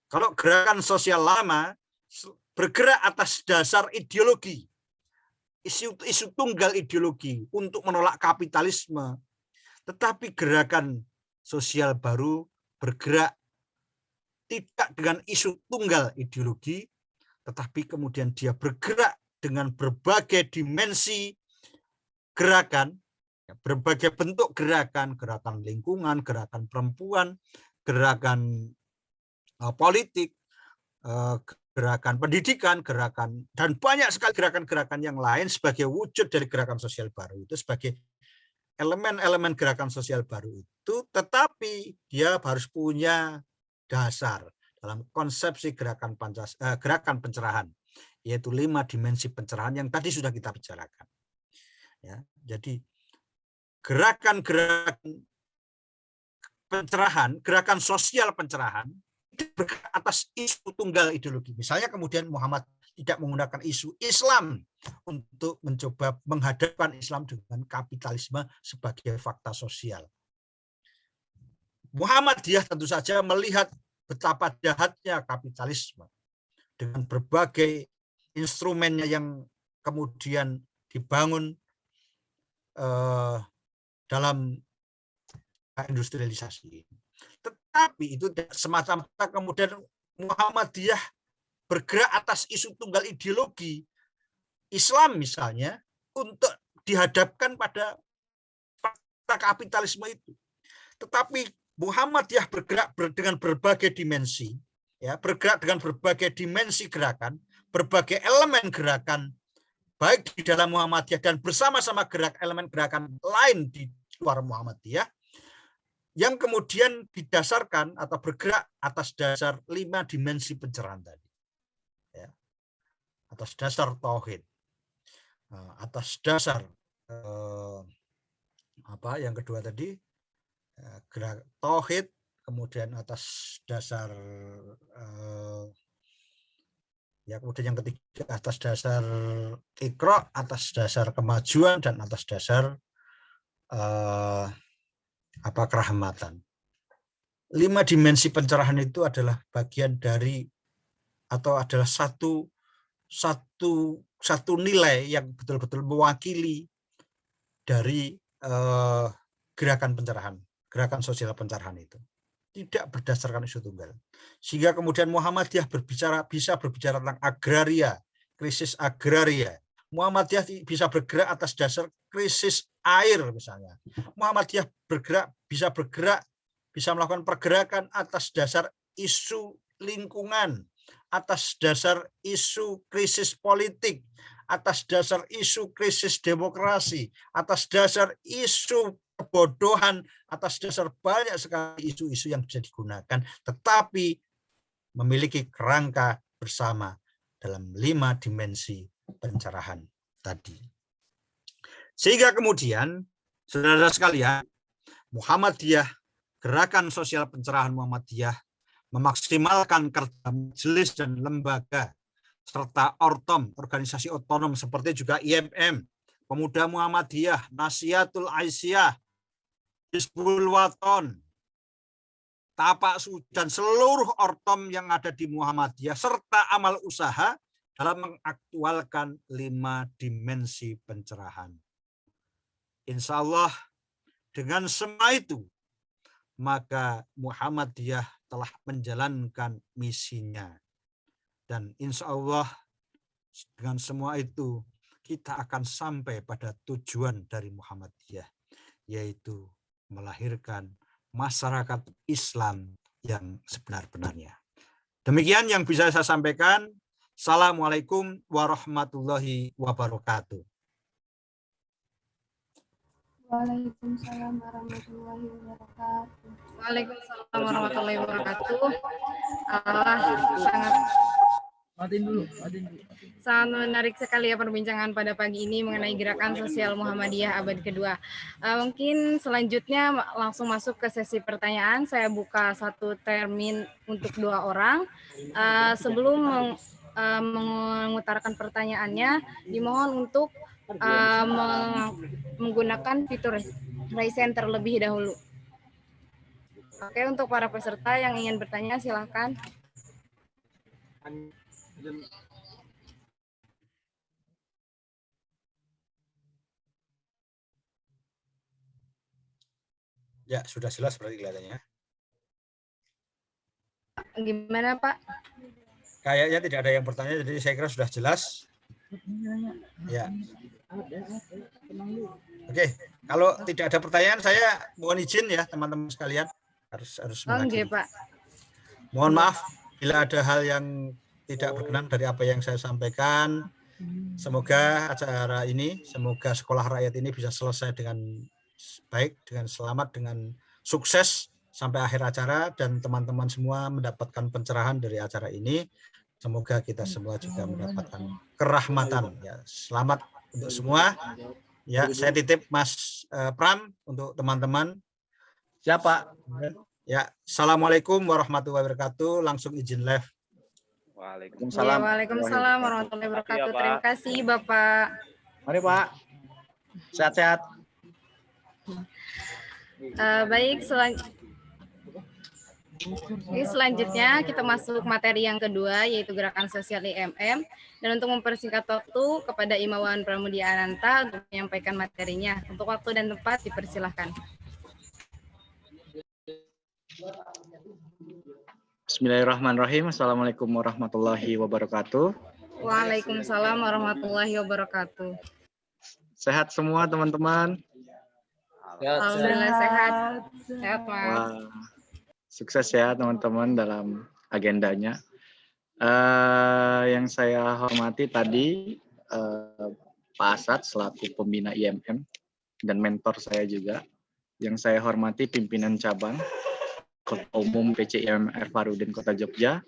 Kalau gerakan sosial lama bergerak atas dasar ideologi, isu tunggal ideologi untuk menolak kapitalisme, tetapi gerakan sosial baru bergerak tidak dengan isu tunggal ideologi, tetapi kemudian dia bergerak dengan berbagai dimensi gerakan, berbagai bentuk gerakan, gerakan lingkungan, gerakan perempuan, gerakan politik, gerakan pendidikan, gerakan, dan banyak sekali gerakan-gerakan yang lain sebagai wujud dari gerakan sosial baru itu, sebagai elemen-elemen gerakan sosial baru itu, tetapi dia harus punya dasar dalam konsepsi gerakan pencerahan, yaitu 5 dimensi pencerahan yang tadi sudah kita bicarakan. Ya, jadi gerakan-gerakan pencerahan, gerakan sosial pencerahan bergerak atas isu tunggal ideologi. Misalnya kemudian Muhammad tidak menggunakan isu Islam untuk mencoba menghadapkan Islam dengan kapitalisme sebagai fakta sosial. Muhammadiyah tentu saja melihat betapa jahatnya kapitalisme dengan berbagai instrumennya yang kemudian dibangun dalam industrialisasi. Tetapi itu semata-mata kemudian Muhammadiyah bergerak atas isu tunggal ideologi Islam misalnya untuk dihadapkan pada fakta kapitalisme itu. Tetapi Muhammadiyah bergerak dengan berbagai dimensi, ya, bergerak dengan berbagai dimensi gerakan, berbagai elemen gerakan, baik di dalam Muhammadiyah dan bersama-sama elemen gerakan lain di luar Muhammadiyah, yang kemudian didasarkan atau bergerak atas dasar 5 dimensi pencerahan tadi, ya, atas dasar tauhid, atas dasar yang kedua tadi, gerak tauhid, kemudian atas dasar kemudian yang ketiga atas dasar iqra, atas dasar kemajuan, dan atas dasar kerahmatan. 5 dimensi pencerahan itu adalah bagian dari atau adalah satu nilai yang betul-betul mewakili dari gerakan pencerahan, gerakan sosial pencerahan itu. Tidak berdasarkan isu tunggal. Sehingga kemudian Muhammadiyah bisa berbicara tentang agraria, krisis agraria. Muhammadiyah bisa bergerak atas dasar krisis air misalnya. Muhammadiyah bisa melakukan pergerakan atas dasar isu lingkungan, atas dasar isu krisis politik, atas dasar isu krisis demokrasi, atas dasar isu kebodohan, atas dasar banyak sekali isu-isu yang bisa digunakan, tetapi memiliki kerangka bersama dalam 5 dimensi pencerahan tadi. Sehingga kemudian, saudara sekalian, Muhammadiyah, gerakan sosial pencerahan Muhammadiyah, memaksimalkan kerja majelis dan lembaga, serta ortom, organisasi otonom seperti juga IMM, Pemuda Muhammadiyah, Nasihatul Aisyah, Hizbul Waton, Tapak Suci, dan seluruh ortom yang ada di Muhammadiyah, serta amal usaha dalam mengaktualkan 5 dimensi pencerahan. Insya Allah dengan semua itu, maka Muhammadiyah telah menjalankan misinya. Dan insya Allah dengan semua itu kita akan sampai pada tujuan dari Muhammadiyah, yaitu melahirkan masyarakat Islam yang sebenar-benarnya. Demikian yang bisa saya sampaikan. Assalamualaikum warahmatullahi wabarakatuh. Waalaikumsalam warahmatullahi wabarakatuh. Waalaikumsalam warahmatullahi wabarakatuh. Sangat menarik sekali ya perbincangan pada pagi ini mengenai gerakan sosial Muhammadiyah abad kedua. Mungkin selanjutnya langsung masuk ke sesi pertanyaan. Saya buka satu termin untuk 2 orang. Sebelum mengutarakan pertanyaannya, dimohon untuk menggunakan fitur raise hand terlebih dahulu. Oke, untuk para peserta yang ingin bertanya silakan. Ya, sudah jelas berarti kelihatannya. Gimana Pak? Kayaknya tidak ada yang bertanya, jadi saya kira sudah jelas. Ya. Oke, kalau tidak ada pertanyaan, saya mohon izin ya teman-teman sekalian, harus mengakhiri. Oke Pak. Mohon maaf bila ada hal yang tidak berkenan dari apa yang saya sampaikan. Semoga acara ini, semoga sekolah rakyat ini bisa selesai dengan baik, dengan selamat, dengan sukses sampai akhir acara, dan teman-teman semua mendapatkan pencerahan dari acara ini. Semoga kita semua juga mendapatkan kerahmatan. Ya, selamat untuk semua. Ya, saya titip Mas Pram untuk teman-teman. Siapa? Ya, assalamualaikum warahmatullahi wabarakatuh. Langsung izin live. Waalaikumsalam. Waalaikumsalam warahmatullahi wabarakatuh. Terima kasih Bapak. Mari Pak. Sehat-sehat. Baik, selanjutnya kita masuk materi yang kedua, yaitu gerakan sosial IMM. Dan untuk mempersingkat waktu, kepada Imawan Pramudia Ananta untuk menyampaikan materinya. Untuk waktu dan tempat dipersilahkan. Bismillahirrahmanirrahim. Assalamualaikum warahmatullahi wabarakatuh. Waalaikumsalam warahmatullahi wabarakatuh. Sehat semua teman-teman. Alhamdulillah sehat. Sehat Mas. Wah, sukses ya teman-teman dalam agendanya. Yang saya hormati tadi Pak Asad selaku pembina IMM dan mentor saya juga. Yang saya hormati pimpinan cabang Ketua Umum PCIMM Erfarudin Kota Jogja,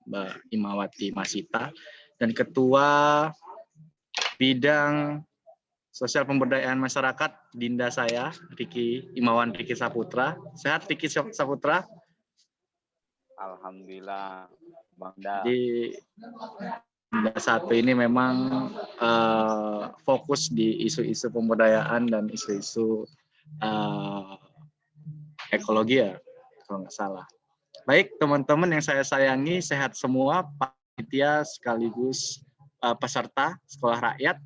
Mbak Imawati Masita, dan Ketua Bidang Sosial Pemberdayaan Masyarakat Dinda saya, Imawan Riki Saputra. Sehat Riki Saputra? Alhamdulillah, Bangda. Di Dinda satu ini memang fokus di isu-isu pemberdayaan dan isu-isu ekologi ya, kalau nggak salah. Baik teman-teman yang saya sayangi, sehat semua, panitia sekaligus peserta sekolah rakyat.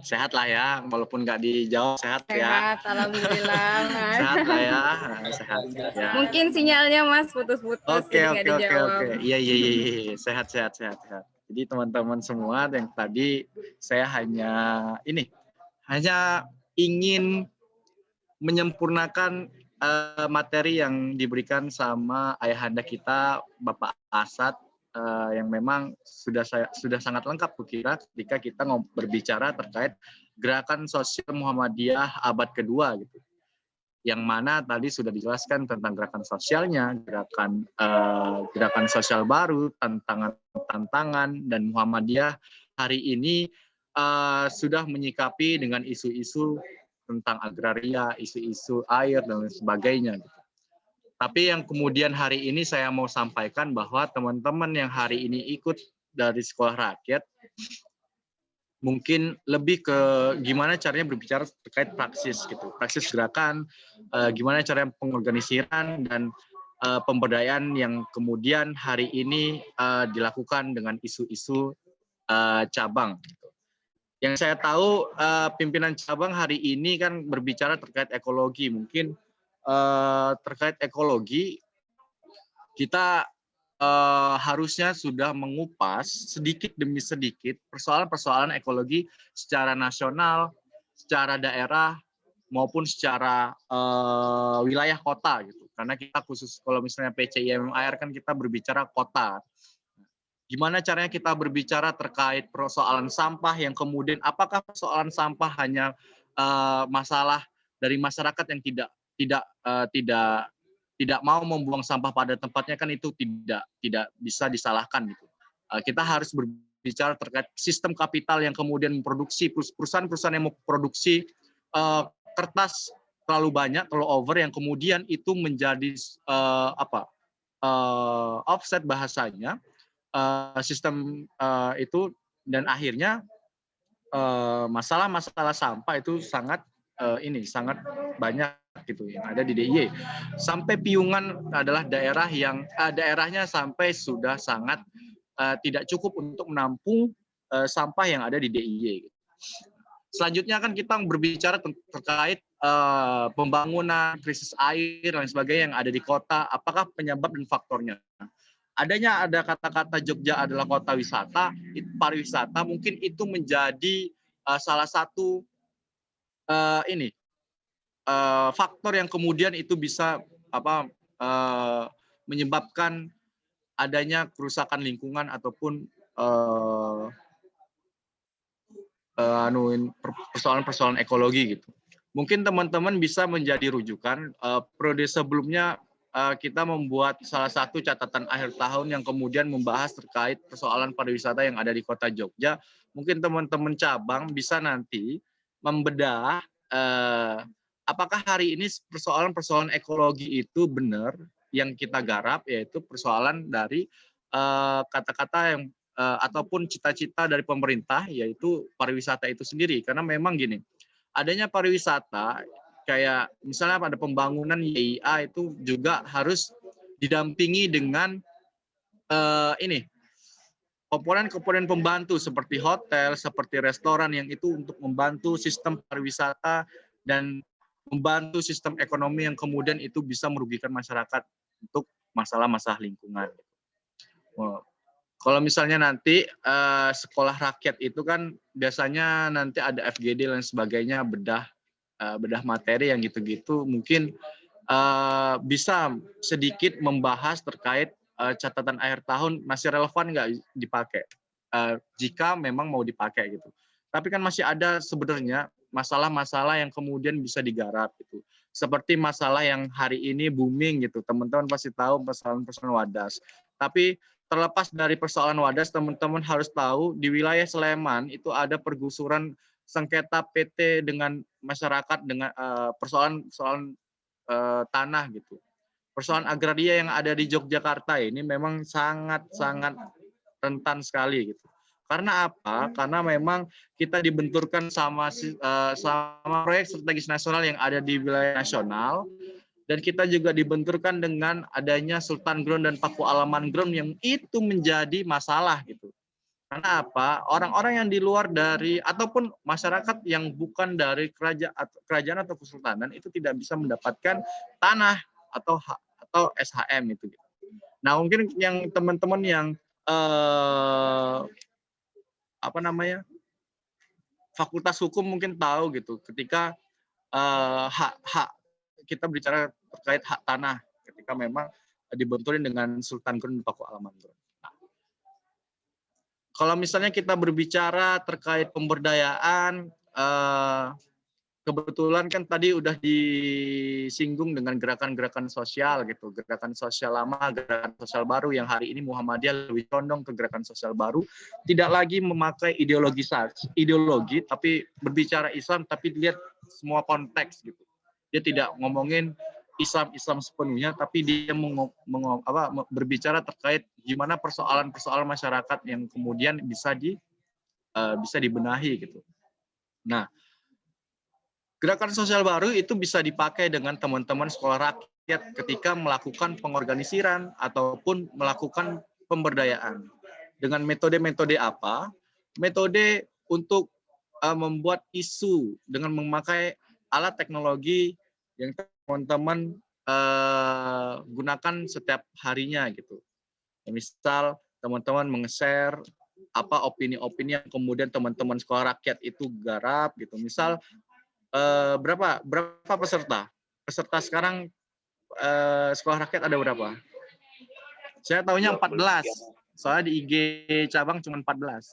Sehat lah ya, walaupun nggak dijawab sehat ya. Sehat, alhamdulillah Mas. Sehat lah ya, sehat ya. Mungkin sinyalnya Mas putus-putus. Oke. Iya. Sehat. Jadi teman-teman semua yang tadi saya hanya ingin menyempurnakan materi yang diberikan sama ayahanda kita Bapak Asad yang memang sudah sangat lengkap kukira ketika kita berbicara terkait gerakan sosial Muhammadiyah abad kedua gitu. Yang mana tadi sudah dijelaskan tentang gerakan sosialnya, gerakan sosial baru, tantangan dan Muhammadiyah hari ini sudah menyikapi dengan isu-isu tentang agraria, isu-isu air dan lain sebagainya. Tapi yang kemudian hari ini saya mau sampaikan bahwa teman-teman yang hari ini ikut dari sekolah rakyat mungkin lebih ke gimana caranya berbicara terkait praksis gitu, praksis gerakan, gimana cara pengorganisiran dan pemberdayaan yang kemudian hari ini dilakukan dengan isu-isu cabang. Yang saya tahu pimpinan cabang hari ini kan berbicara terkait ekologi, mungkin terkait ekologi kita harusnya sudah mengupas sedikit demi sedikit persoalan-persoalan ekologi secara nasional, secara daerah maupun secara wilayah kota gitu. Karena kita khusus kalau misalnya PCIMMAR kan kita berbicara kota. Gimana caranya kita berbicara terkait persoalan sampah yang kemudian apakah persoalan sampah hanya masalah dari masyarakat yang tidak mau membuang sampah pada tempatnya, kan itu tidak bisa disalahkan gitu. Kita harus berbicara terkait sistem kapital yang kemudian memproduksi perusahaan-perusahaan yang memproduksi kertas terlalu banyak, terlalu over yang kemudian itu menjadi offset bahasanya sistem itu dan akhirnya masalah-masalah sampah itu sangat sangat banyak gitu yang ada di DIY. Sampai Piungan adalah daerah yang daerahnya sampai sudah sangat tidak cukup untuk menampung sampah yang ada di DIY. Selanjutnya kan kita berbicara terkait pembangunan, krisis air dan sebagainya yang ada di kota. Apakah penyebab dan faktornya? Ada kata-kata Jogja adalah kota wisata, pariwisata, mungkin itu menjadi salah satu faktor yang kemudian itu bisa menyebabkan adanya kerusakan lingkungan ataupun persoalan-persoalan ekologi gitu. Mungkin teman-teman bisa menjadi rujukan periode sebelumnya kita membuat salah satu catatan akhir tahun yang kemudian membahas terkait persoalan pariwisata yang ada di kota Jogja. Mungkin teman-teman cabang bisa nanti membedah apakah hari ini persoalan-persoalan ekologi itu benar yang kita garap, yaitu persoalan dari kata-kata yang ataupun cita-cita dari pemerintah, yaitu pariwisata itu sendiri. Karena memang gini, adanya pariwisata kayak misalnya pada pembangunan YIA itu juga harus didampingi dengan komponen-komponen pembantu seperti hotel, seperti restoran yang itu untuk membantu sistem pariwisata dan membantu sistem ekonomi yang kemudian itu bisa merugikan masyarakat untuk masalah-masalah lingkungan. Kalau misalnya nanti sekolah rakyat itu kan biasanya nanti ada FGD dan sebagainya, bedah materi yang gitu-gitu, mungkin bisa sedikit membahas terkait catatan akhir tahun masih relevan nggak dipakai jika memang mau dipakai gitu. Tapi kan masih ada sebenarnya masalah-masalah yang kemudian bisa digarap gitu. Seperti masalah yang hari ini booming gitu, teman-teman pasti tahu persoalan-persoalan wadas. Tapi terlepas dari persoalan wadas, teman-teman harus tahu di wilayah Sleman itu ada pergusuran sengketa PT dengan masyarakat dengan persoalan tanah gitu. Persoalan agraria yang ada di Yogyakarta ini memang sangat-sangat rentan sekali gitu. Karena apa? Karena memang kita dibenturkan sama proyek strategis nasional yang ada di wilayah nasional, dan kita juga dibenturkan dengan adanya Sultan Ground dan Paku Alaman Ground yang itu menjadi masalah gitu. Karena apa? Orang-orang yang di luar dari ataupun masyarakat yang bukan dari kerajaan atau kesultanan itu tidak bisa mendapatkan tanah atau SHM itu. Nah, mungkin yang teman-teman yang fakultas hukum mungkin tahu gitu, ketika hak kita bicara terkait hak tanah ketika memang dibenturin dengan Sultan Gurun Paku Alamandro. Nah, kalau misalnya kita berbicara terkait pemberdayaan, kebetulan kan tadi udah disinggung dengan gerakan-gerakan sosial gitu, gerakan sosial lama, gerakan sosial baru yang hari ini Muhammadiyah lebih condong ke gerakan sosial baru, tidak lagi memakai ideologi, tapi berbicara Islam, tapi lihat semua konteks gitu. Dia tidak ngomongin Islam sepenuhnya, tapi dia berbicara terkait gimana persoalan-persoalan masyarakat yang kemudian bisa dibenahi gitu. Nah, gerakan sosial baru itu bisa dipakai dengan teman-teman sekolah rakyat ketika melakukan pengorganisiran ataupun melakukan pemberdayaan. Dengan metode-metode apa? Metode untuk membuat isu dengan memakai alat teknologi yang teman-teman gunakan setiap harinya gitu. Misal teman-teman meng-share apa opini-opini yang kemudian teman-teman sekolah rakyat itu garap gitu. Misal berapa peserta? Peserta sekarang sekolah rakyat ada berapa? Saya tahunya 14. Soalnya di IG cabang cuma 14.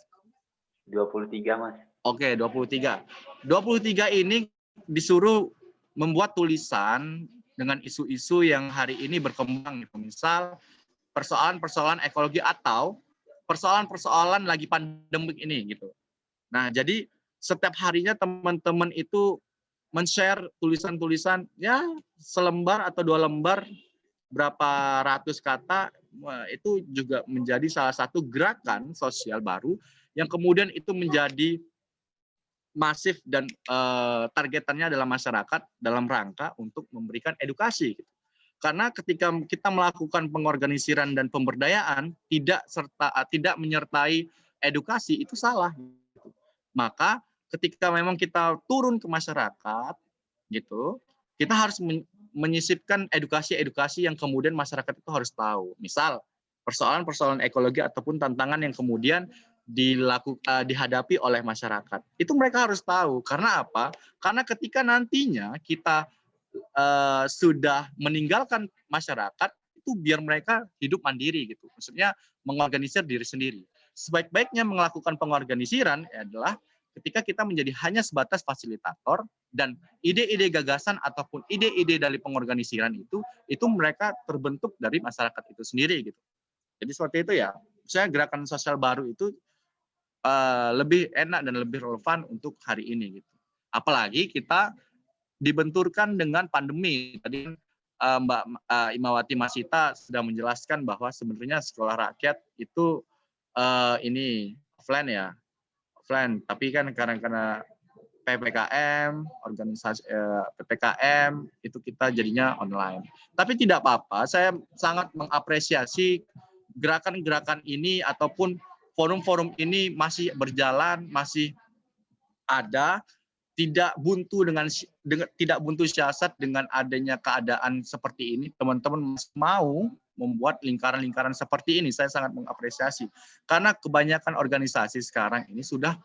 23, Mas. Oke, 23. 23 ini disuruh membuat tulisan dengan isu-isu yang hari ini berkembang gitu. Misal persoalan-persoalan ekologi atau persoalan-persoalan lagi pandemik ini gitu. Nah, jadi setiap harinya teman-teman itu men-share tulisan-tulisan ya selembar atau 2 lembar berapa ratus kata, itu juga menjadi salah satu gerakan sosial baru yang kemudian itu menjadi masif dan targetannya adalah masyarakat dalam rangka untuk memberikan edukasi. Karena ketika kita melakukan pengorganisiran dan pemberdayaan tidak menyertai edukasi itu salah. Maka ketika memang kita turun ke masyarakat, gitu, kita harus menyisipkan edukasi-edukasi yang kemudian masyarakat itu harus tahu. Misal persoalan-persoalan ekologi ataupun tantangan yang kemudian dihadapi oleh masyarakat. Itu mereka harus tahu. Karena apa? Karena ketika nantinya kita sudah meninggalkan masyarakat, itu biar mereka hidup mandiri gitu. Maksudnya mengorganisir diri sendiri. Sebaik-baiknya melakukan pengorganisiran adalah ketika kita menjadi hanya sebatas fasilitator dan ide-ide gagasan ataupun ide-ide dari pengorganisiran itu mereka terbentuk dari masyarakat itu sendiri gitu. Jadi seperti itu ya. Saya gerakan sosial baru itu lebih enak dan lebih relevan untuk hari ini gitu. Apalagi kita dibenturkan dengan pandemi. Tadi Mbak Imawati Masita sudah menjelaskan bahwa sebenarnya sekolah rakyat itu ini offline ya, offline. Tapi kan karena PPKM, organisasi PPKM itu kita jadinya online. Tapi tidak apa-apa, saya sangat mengapresiasi gerakan-gerakan ini ataupun forum-forum ini masih berjalan, masih ada, tidak buntu siasat dengan adanya keadaan seperti ini. Teman-teman mau membuat lingkaran-lingkaran seperti ini, saya sangat mengapresiasi. Karena kebanyakan organisasi sekarang ini sudah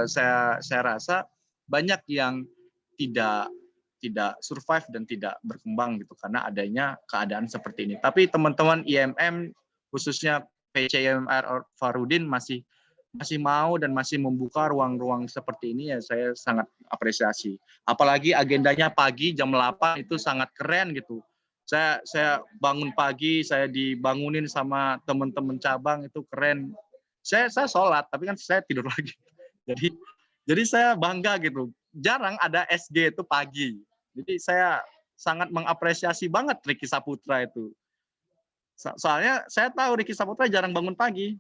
saya rasa banyak yang tidak survive dan tidak berkembang gitu karena adanya keadaan seperti ini. Tapi teman-teman IMM khususnya PCIMR Farudin masih mau dan masih membuka ruang-ruang seperti ini ya saya sangat apresiasi. Apalagi agendanya pagi jam 8 itu sangat keren gitu. Saya bangun pagi, saya dibangunin sama teman-teman cabang itu keren. Saya sholat tapi kan saya tidur lagi. Jadi saya bangga gitu. Jarang ada SG itu pagi. Jadi saya sangat mengapresiasi banget Ricky Saputra itu. Soalnya saya tahu Ricky Saputra jarang bangun pagi.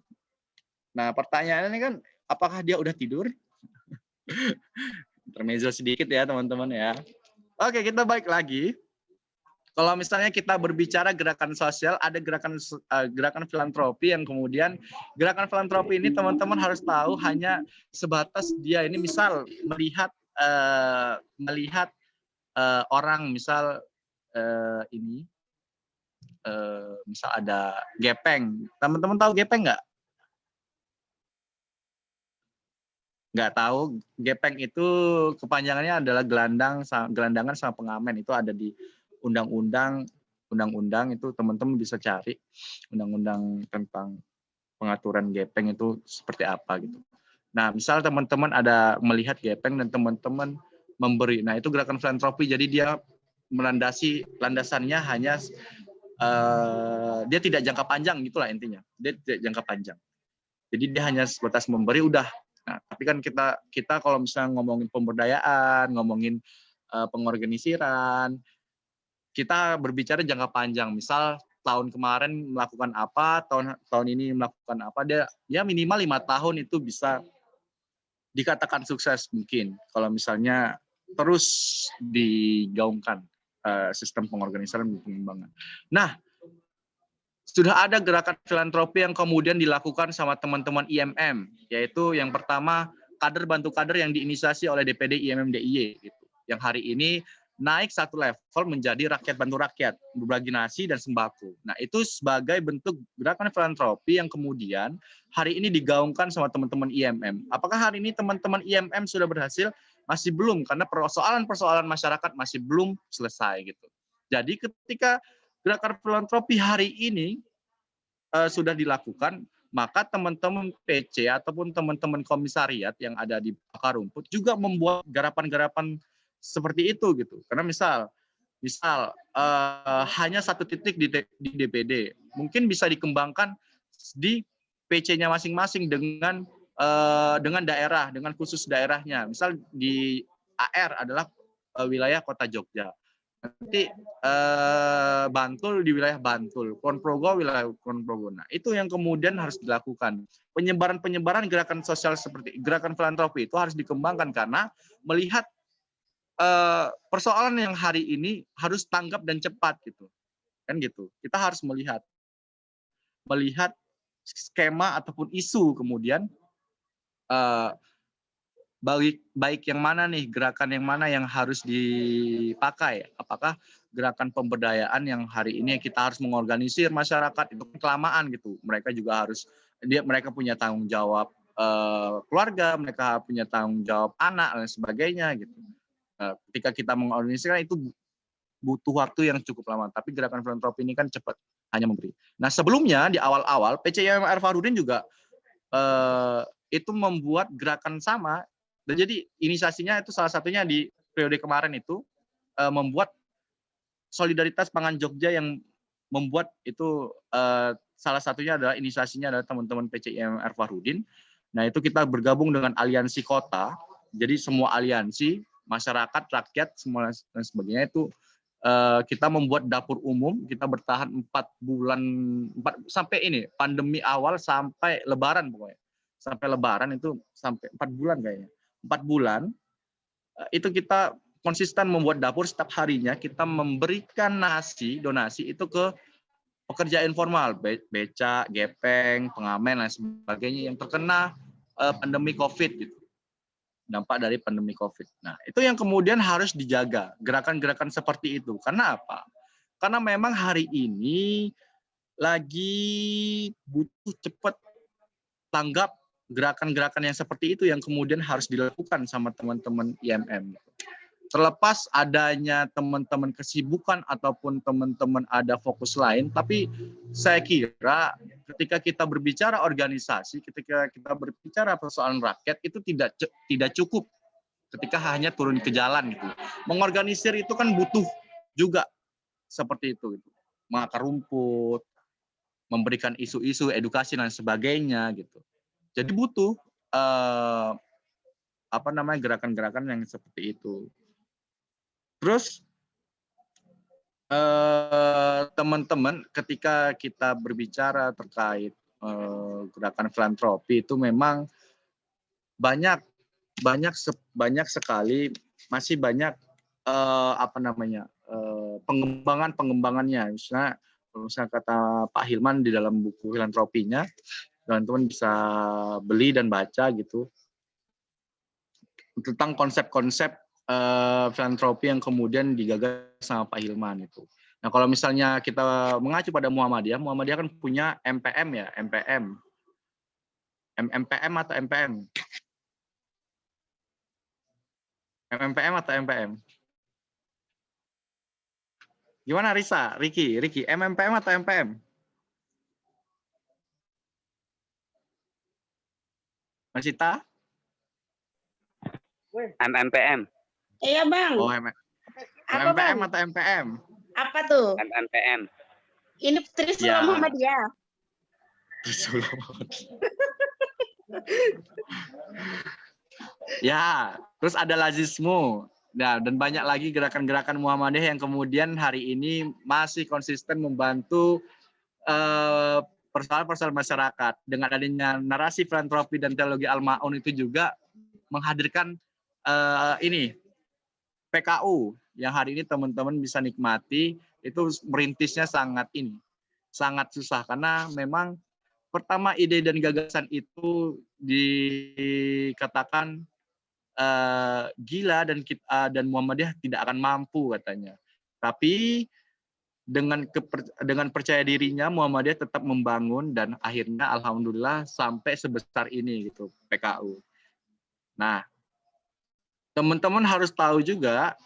Nah, pertanyaannya kan apakah dia udah tidur? Intermezzo sedikit ya, teman-teman ya. Oke, kita balik lagi. Kalau misalnya kita berbicara gerakan sosial, ada gerakan filantropi yang kemudian gerakan filantropi ini teman-teman harus tahu hanya sebatas dia ini misal melihat orang misal ini misal ada gepeng. Teman-teman tahu gepeng nggak? nggak tahu, gepeng itu kepanjangannya adalah gelandangan sama pengamen. Itu ada di undang-undang itu teman-teman bisa cari undang-undang tentang pengaturan gepeng itu seperti apa gitu. Nah, misal teman-teman ada melihat gepeng dan teman-teman memberi. Nah, itu gerakan filantropi. Jadi dia landasannya hanya dia tidak jangka panjang gitulah intinya. Dia tidak jangka panjang. Jadi dia hanya sebatas memberi udah. Nah, tapi kan kita kalau misalnya ngomongin pemberdayaan, ngomongin pengorganisiran, kita berbicara jangka panjang. Misal tahun kemarin melakukan apa, tahun ini melakukan apa, dia minimal 5 tahun itu bisa dikatakan sukses mungkin. Kalau misalnya terus digaungkan sistem pengorganisaran dan pengembangan. Nah, sudah ada gerakan filantropi yang kemudian dilakukan sama teman-teman IMM, yaitu yang pertama kader bantu kader yang diinisiasi oleh DPD IMM DIY, gitu. Yang hari ini naik satu level menjadi rakyat bantu rakyat, berbagi nasi dan sembako. Nah, itu sebagai bentuk gerakan filantropi yang kemudian hari ini digaungkan sama teman-teman IMM. Apakah hari ini teman-teman IMM sudah berhasil? Masih belum, karena persoalan-persoalan masyarakat masih belum selesai gitu. Jadi ketika gerakan filantropi hari ini sudah dilakukan, maka teman-teman PC ataupun teman-teman komisariat yang ada di akar rumput juga membuat garapan-garapan seperti itu gitu. Karena misal hanya satu titik di DPD, mungkin bisa dikembangkan di PC-nya masing-masing dengan daerah, dengan khusus daerahnya. Misal di AR adalah wilayah Kota Jogja. Nanti Bantul di wilayah Bantul, Kulonprogo wilayah Kulonprogo. Nah, itu yang kemudian harus dilakukan. Penyebaran gerakan sosial seperti gerakan filantropi itu harus dikembangkan karena melihat persoalan yang hari ini harus tanggap dan cepat gitu. Kan gitu. Kita harus melihat skema ataupun isu kemudian baik yang mana nih, gerakan yang mana yang harus dipakai. Apakah gerakan pemberdayaan yang hari ini kita harus mengorganisir masyarakat itu kelamaan gitu. Mereka juga mereka punya tanggung jawab keluarga, mereka punya tanggung jawab anak dan sebagainya gitu. Ketika kita mengorganisirkan itu butuh waktu yang cukup lama. Tapi gerakan filantropi ini kan cepat, hanya memberi. Nah, sebelumnya di awal-awal PCIM Farudin juga itu membuat gerakan sama. Dan jadi inisiasinya itu salah satunya di periode kemarin itu membuat solidaritas pangan Jogja yang membuat itu salah satunya adalah inisiasinya adalah teman-teman PCIM Farudin. Nah, itu kita bergabung dengan aliansi kota. Jadi semua aliansi, masyarakat, rakyat, semua dan sebagainya itu kita membuat dapur umum. Kita bertahan 4 bulan sampai ini pandemi awal sampai Lebaran pokoknya. Sampai Lebaran itu sampai 4 bulan kayaknya. 4 bulan itu kita konsisten membuat dapur. Setiap harinya kita memberikan donasi itu ke pekerja informal, becak, gepeng, pengamen dan sebagainya yang terkena pandemi COVID gitu. Dampak dari pandemi COVID. Nah, itu yang kemudian harus dijaga, gerakan-gerakan seperti itu. Karena apa? Karena memang hari ini lagi butuh cepat tanggap gerakan-gerakan yang seperti itu yang kemudian harus dilakukan sama teman-teman IMM. Terlepas adanya teman-teman kesibukan ataupun teman-teman ada fokus lain, tapi saya kira ketika kita berbicara organisasi, ketika kita berbicara persoalan rakyat, itu tidak cukup ketika hanya turun ke jalan gitu. Mengorganisir itu kan butuh juga seperti itu gitu. Mengakar rumput, memberikan isu-isu, edukasi dan sebagainya gitu. Jadi butuh gerakan-gerakan yang seperti itu. Terus teman-teman, ketika kita berbicara terkait gerakan filantropi itu memang banyak sekali, masih banyak pengembangannya. Misalnya kata Pak Hilman di dalam buku filantropinya, teman-teman bisa beli dan baca gitu tentang konsep-konsep filantropi yang kemudian digagas sama Pak Hilman itu. Nah, kalau misalnya kita mengacu pada Muhammadiyah kan punya MPM ya, MPM atau MPM. MMPM atau MPM? Gimana Risa? Riki, MMPM atau MPM? Mas Ita? MMPM. Iya Bang. Oh, Apa MMPM Bang? atau MPM? Apa tuh? MMPM. Ini Trisula Ya. Muhammadiyah. Ya, terus ada lazismu. Nah, dan banyak lagi gerakan-gerakan Muhammadiyah yang kemudian hari ini masih konsisten membantu persoalan-persoalan masyarakat. Dengan adanya narasi filantropi dan teologi Al-Ma'un itu juga menghadirkan ini PKU yang hari ini teman-teman bisa nikmati. Itu merintisnya sangat susah karena memang pertama ide dan gagasan itu dikatakan gila dan Muhammadiyah tidak akan mampu katanya. Tapi dengan percaya dirinya Muhammadiyah tetap membangun dan akhirnya alhamdulillah sampai sebesar ini gitu PKU. Nah, teman-teman harus tahu juga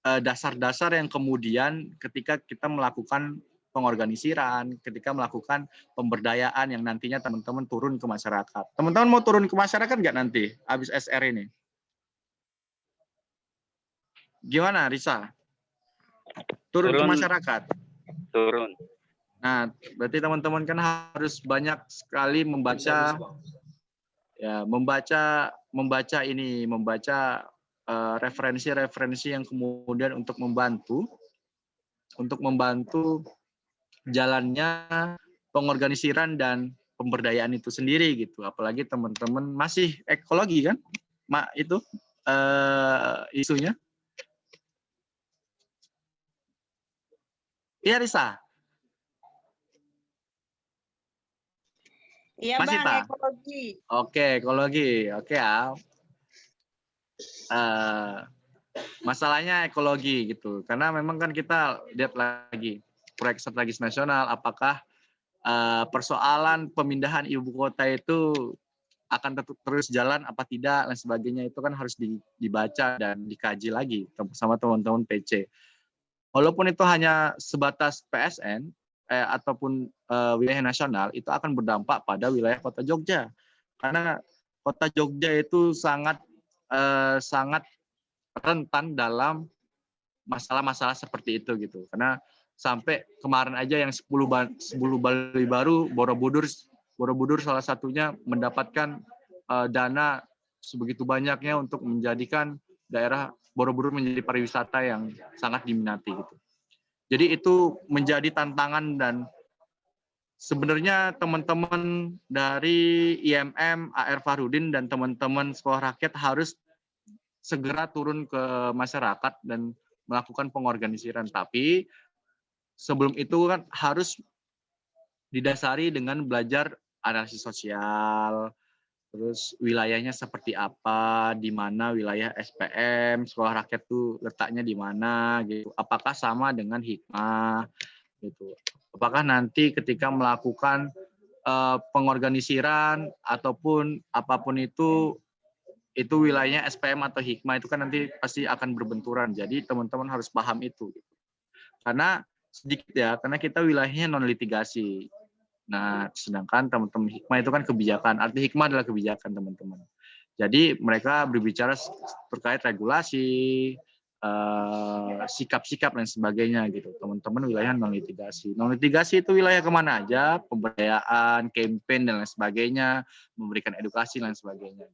dasar-dasar yang kemudian ketika kita melakukan pengorganisiran, ketika melakukan pemberdayaan yang nantinya teman-teman turun ke masyarakat. Teman-teman mau turun ke masyarakat nggak nanti habis SR ini? Gimana, Risa? Turun ke masyarakat? Turun. Nah, berarti teman-teman kan harus banyak sekali membaca referensi-referensi yang kemudian untuk membantu jalannya pengorganisiran dan pemberdayaan itu sendiri gitu. Apalagi teman-teman masih ekologi kan, itu isunya. Iya, Risa. Iya Masih, Bang, Ta? ekologi. Oke, ekologi. Oke ya. Masalahnya ekologi gitu. Karena memang kan kita lihat lagi proyek strategis nasional, apakah persoalan pemindahan ibu kota itu akan terus jalan apa tidak dan sebagainya, itu kan harus dibaca dan dikaji lagi sama teman-teman PC. Walaupun itu hanya sebatas PSN ataupun wilayah nasional, itu akan berdampak pada wilayah Kota Jogja. Karena Kota Jogja itu sangat rentan dalam masalah-masalah seperti itu gitu. Karena sampai kemarin aja yang 10 Bali baru, Borobudur salah satunya mendapatkan dana sebegitu banyaknya untuk menjadikan daerah Borobudur menjadi pariwisata yang sangat diminati gitu. Jadi itu menjadi tantangan dan sebenarnya teman-teman dari IMM, AR Farudin dan teman-teman sekolah rakyat harus segera turun ke masyarakat dan melakukan pengorganisiran. Tapi sebelum itu kan harus didasari dengan belajar analisis sosial, terus wilayahnya seperti apa, di mana wilayah SPM, sekolah rakyat tuh letaknya di mana gitu. Apakah sama dengan hikmah gitu. Apakah nanti ketika melakukan pengorganisiran ataupun apapun itu wilayahnya SPM atau hikmah itu kan nanti pasti akan berbenturan. Jadi teman-teman harus paham itu. Karena sedikit ya, karena kita wilayahnya non litigasi. Nah, sedangkan teman-teman hikmah itu kan kebijakan. Arti hikmah adalah kebijakan, teman-teman. Jadi mereka berbicara terkait regulasi, sikap-sikap dan sebagainya gitu. Teman-teman wilayah non litigasi. Non litigasi itu wilayah kemana aja, pemberdayaan, campaign dan lain sebagainya, memberikan edukasi dan lain sebagainya.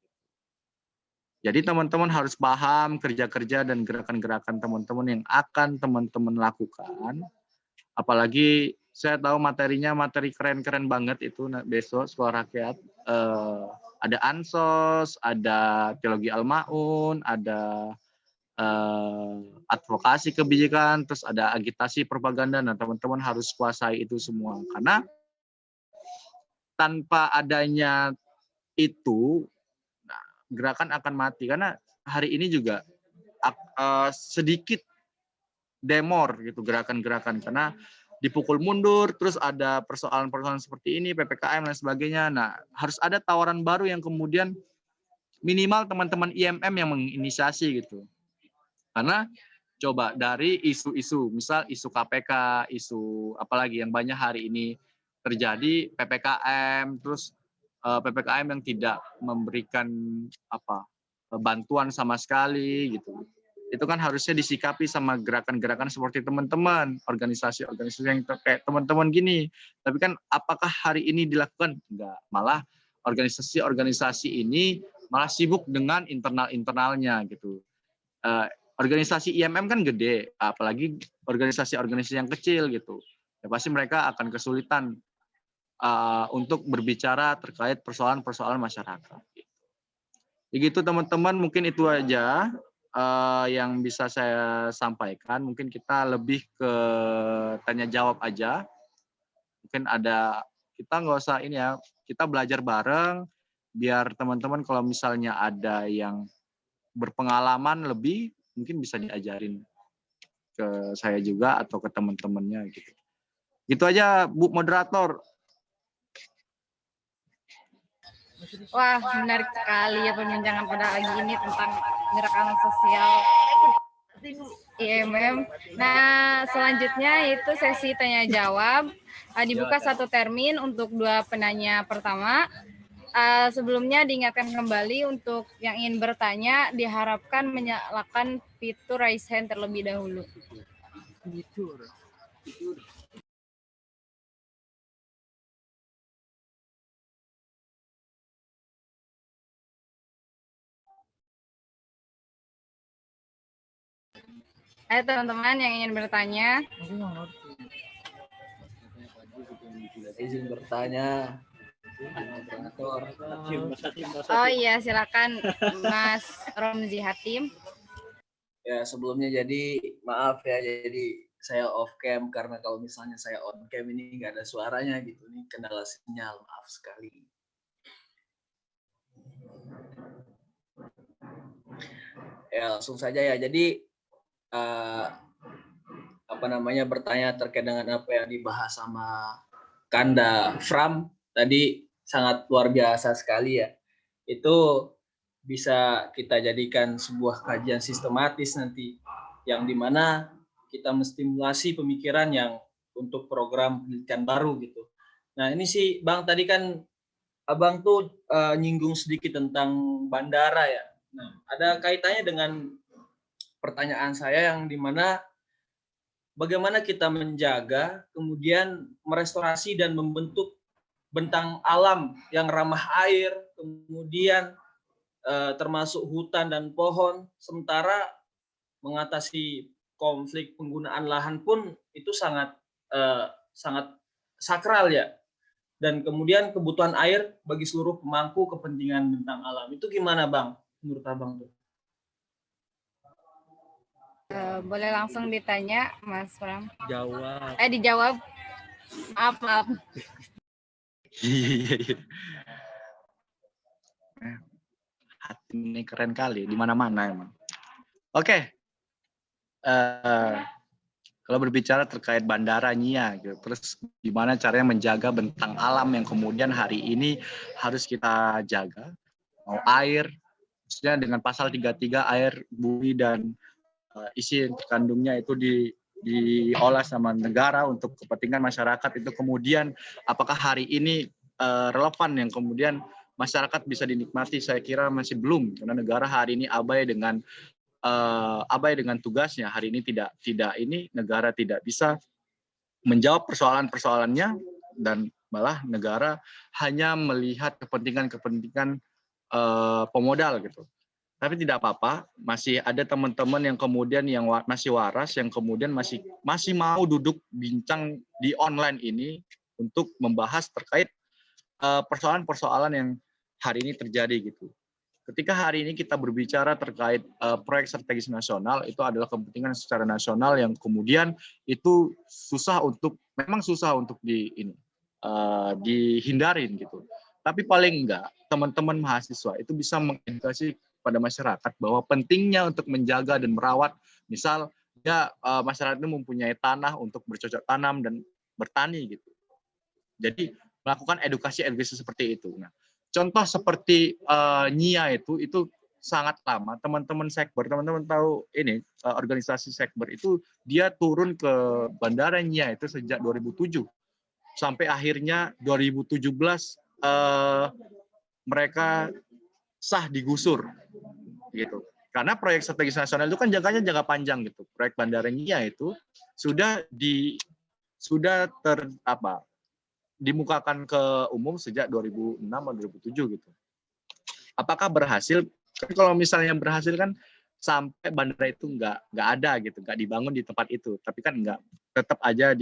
Jadi teman-teman harus paham kerja-kerja dan gerakan-gerakan teman-teman yang akan teman-teman lakukan. Apalagi saya tahu materinya materi keren-keren banget itu besok sekolah rakyat. Ada Ansos, ada teologi Al-Ma'un, ada advokasi kebijakan, terus ada agitasi propaganda. Nah, teman-teman harus kuasai itu semua. Karena tanpa adanya itu, gerakan akan mati. Karena hari ini juga sedikit demor gitu gerakan-gerakan. Karena dipukul mundur, terus ada persoalan-persoalan seperti ini, PPKM dan sebagainya. Nah, harus ada tawaran baru yang kemudian minimal teman-teman IMM yang menginisiasi gitu. Karena coba dari isu-isu, misal isu KPK, isu apalagi yang banyak hari ini terjadi, PPKM, terus PPKM yang tidak memberikan bantuan sama sekali gitu. Itu kan harusnya disikapi sama gerakan-gerakan seperti teman-teman, organisasi-organisasi yang kayak teman-teman gini. Tapi kan apakah hari ini dilakukan? Enggak, malah organisasi-organisasi ini malah sibuk dengan internal-internalnya gitu. Organisasi IMM kan gede, apalagi organisasi-organisasi yang kecil gitu. Ya pasti mereka akan kesulitan untuk berbicara terkait persoalan-persoalan masyarakat. Ya gitu teman-teman, mungkin itu aja yang bisa saya sampaikan. Mungkin kita lebih ke tanya jawab aja. Mungkin kita nggak usah ini ya, kita belajar bareng biar teman-teman kalau misalnya ada yang berpengalaman lebih, mungkin bisa diajarin ke saya juga atau ke teman-temannya gitu. Gitu aja Bu Moderator. Wah, menarik sekali ya perbincangan pada pagi ini tentang gerakan sosial IMM. Nah, selanjutnya itu sesi tanya jawab. Dibuka satu termin untuk 2 penanya pertama. Sebelumnya diingatkan kembali untuk yang ingin bertanya diharapkan menyalakan fitur raise hand terlebih dahulu. Ayo teman-teman yang ingin bertanya. Izin bertanya. Oh iya, silakan Mas Romzi Hatim. Ya, sebelumnya jadi maaf ya, jadi saya off cam karena kalau misalnya saya on cam ini nggak ada suaranya gitu, nih kendala sinyal, maaf sekali. Ya, langsung saja ya. Jadi bertanya terkait dengan apa yang dibahas sama Kanda Fram tadi sangat luar biasa sekali ya. Itu bisa kita jadikan sebuah kajian sistematis nanti yang dimana kita menstimulasi pemikiran yang untuk program pendidikan baru gitu. Nah ini sih Bang tadi kan Abang tuh nyinggung sedikit tentang bandara ya. Nah ada kaitannya dengan pertanyaan saya yang dimana bagaimana kita menjaga kemudian merestorasi dan membentuk bentang alam yang ramah air, kemudian termasuk hutan dan pohon, sementara mengatasi konflik penggunaan lahan pun itu sangat sakral ya. Dan kemudian kebutuhan air bagi seluruh pemangku kepentingan bentang alam. Itu gimana Bang? Menurut Abang tuh? Boleh langsung ditanya Mas Fram. Jawab. Dijawab. Maaf. Hati ini keren kali, di mana-mana emang. Oke. Kalau berbicara terkait bandaranya, gitu, terus gimana caranya menjaga bentang alam yang kemudian hari ini harus kita jaga, mau air, maksudnya dengan pasal 33 air, bumi dan isi yang terkandungnya itu diolah sama negara untuk kepentingan masyarakat, itu kemudian apakah hari ini relevan yang kemudian masyarakat bisa dinikmati? Saya kira masih belum, karena negara hari ini abai dengan tugasnya. Hari ini tidak negara tidak bisa menjawab persoalan-persoalannya, dan malah negara hanya melihat kepentingan pemodal gitu. Tapi tidak apa-apa, masih ada teman-teman yang kemudian yang masih waras, yang kemudian masih mau duduk bincang di online ini untuk membahas terkait persoalan-persoalan yang hari ini terjadi gitu. Ketika hari ini kita berbicara terkait proyek strategis nasional, itu adalah kepentingan secara nasional yang kemudian itu memang susah untuk dihindarin gitu. Tapi paling enggak teman-teman mahasiswa itu bisa mengedukasi pada masyarakat bahwa pentingnya untuk menjaga dan merawat, misal ya masyarakat itu mempunyai tanah untuk bercocok tanam dan bertani gitu. Jadi melakukan edukasi seperti itu. Nah, contoh seperti NIA itu sangat lama. Teman-teman Sekber, teman-teman tahu ini organisasi Sekber itu dia turun ke Bandara NIA itu sejak 2007 sampai akhirnya 2017 mereka sah digusur gitu. Karena proyek strategis nasional itu kan jangka panjang gitu. Proyek Bandara NIA itu sudah dimukakan ke umum sejak 2006 atau 2007 gitu. Apakah berhasil? Kalau misalnya berhasil kan sampai bandara itu nggak ada gitu, nggak dibangun di tempat itu. Tapi kan nggak, tetap aja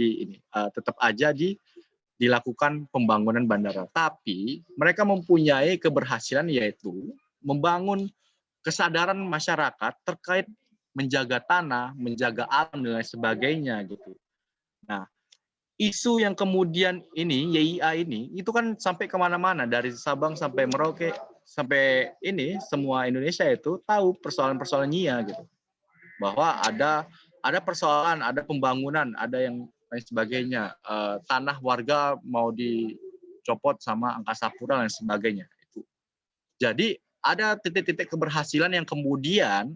dilakukan pembangunan bandara. Tapi mereka mempunyai keberhasilan yaitu membangun kesadaran masyarakat terkait menjaga tanah, menjaga alam dan lain sebagainya gitu. Nah, isu yang kemudian ini, YIA ini, itu kan sampai kemana-mana, dari Sabang sampai Merauke, sampai ini, semua Indonesia itu tahu persoalan-persoalan NIA gitu. Bahwa ada persoalan, ada pembangunan, ada yang lain sebagainya. Tanah warga mau dicopot sama Angkasa Pura dan sebagainya. Jadi ada titik-titik keberhasilan yang kemudian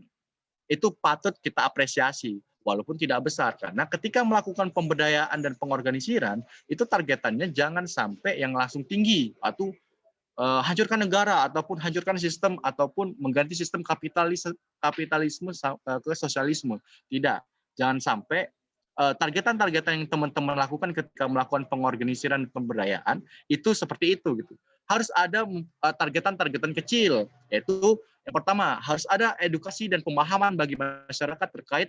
itu patut kita apresiasi. Walaupun tidak besar, karena ketika melakukan pemberdayaan dan pengorganisiran, itu targetannya jangan sampai yang langsung tinggi, atau hancurkan negara, ataupun hancurkan sistem, ataupun mengganti sistem kapitalisme ke sosialisme. Tidak, jangan sampai targetan-targetan yang teman-teman lakukan ketika melakukan pengorganisiran dan pemberdayaan, itu seperti itu gitu. Harus ada targetan-targetan kecil, yaitu yang pertama, harus ada edukasi dan pemahaman bagi masyarakat terkait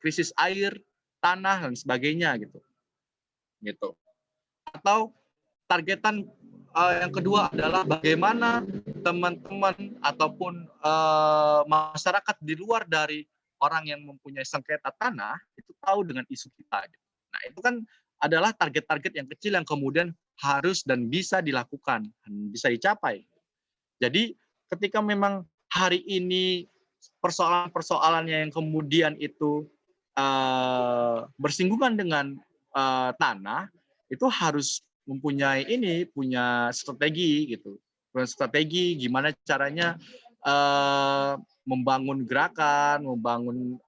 krisis air, tanah dan sebagainya gitu. Atau targetan yang kedua adalah bagaimana teman-teman ataupun masyarakat di luar dari orang yang mempunyai sengketa tanah itu tahu dengan isu kita. Gitu. Nah, itu kan adalah target-target yang kecil yang kemudian harus dan bisa dilakukan, bisa dicapai. Jadi ketika memang hari ini persoalan-persoalannya yang kemudian itu bersinggungan dengan tanah, itu harus punya strategi gitu. Strategi gimana caranya membangun gerakan, membangun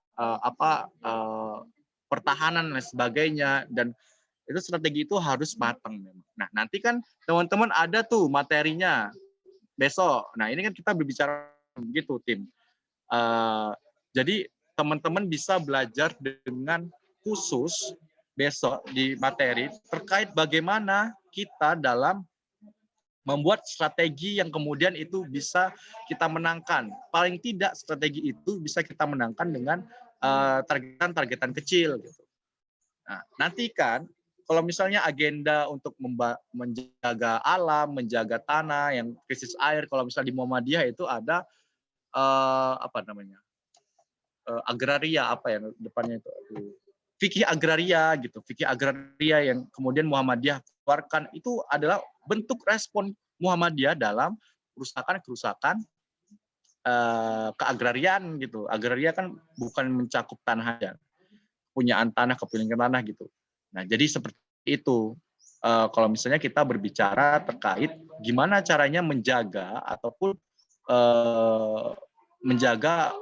pertahanan dan sebagainya, dan itu strategi itu harus matang memang. Nah, nanti kan teman-teman ada tuh materinya besok. Nah, ini kan kita berbicara begitu tim. Jadi teman-teman bisa belajar dengan khusus besok di materi terkait bagaimana kita dalam membuat strategi yang kemudian itu bisa kita menangkan. Paling tidak strategi itu bisa kita menangkan dengan targetan-targetan kecil. Gitu. Nah, nanti kan kalau misalnya agenda untuk menjaga alam, menjaga tanah, yang krisis air, kalau misalnya di Muhammadiyah itu ada agraria depannya itu fikih agraria gitu, fikih agraria yang kemudian Muhammadiyah keluarkan, itu adalah bentuk respon Muhammadiyah dalam kerusakan keagrarian gitu. Agraria kan bukan mencakup tanah aja, punyaan tanah, kepemilikan tanah gitu. Nah, jadi seperti itu. Kalau misalnya kita berbicara terkait gimana caranya menjaga ataupun menjaga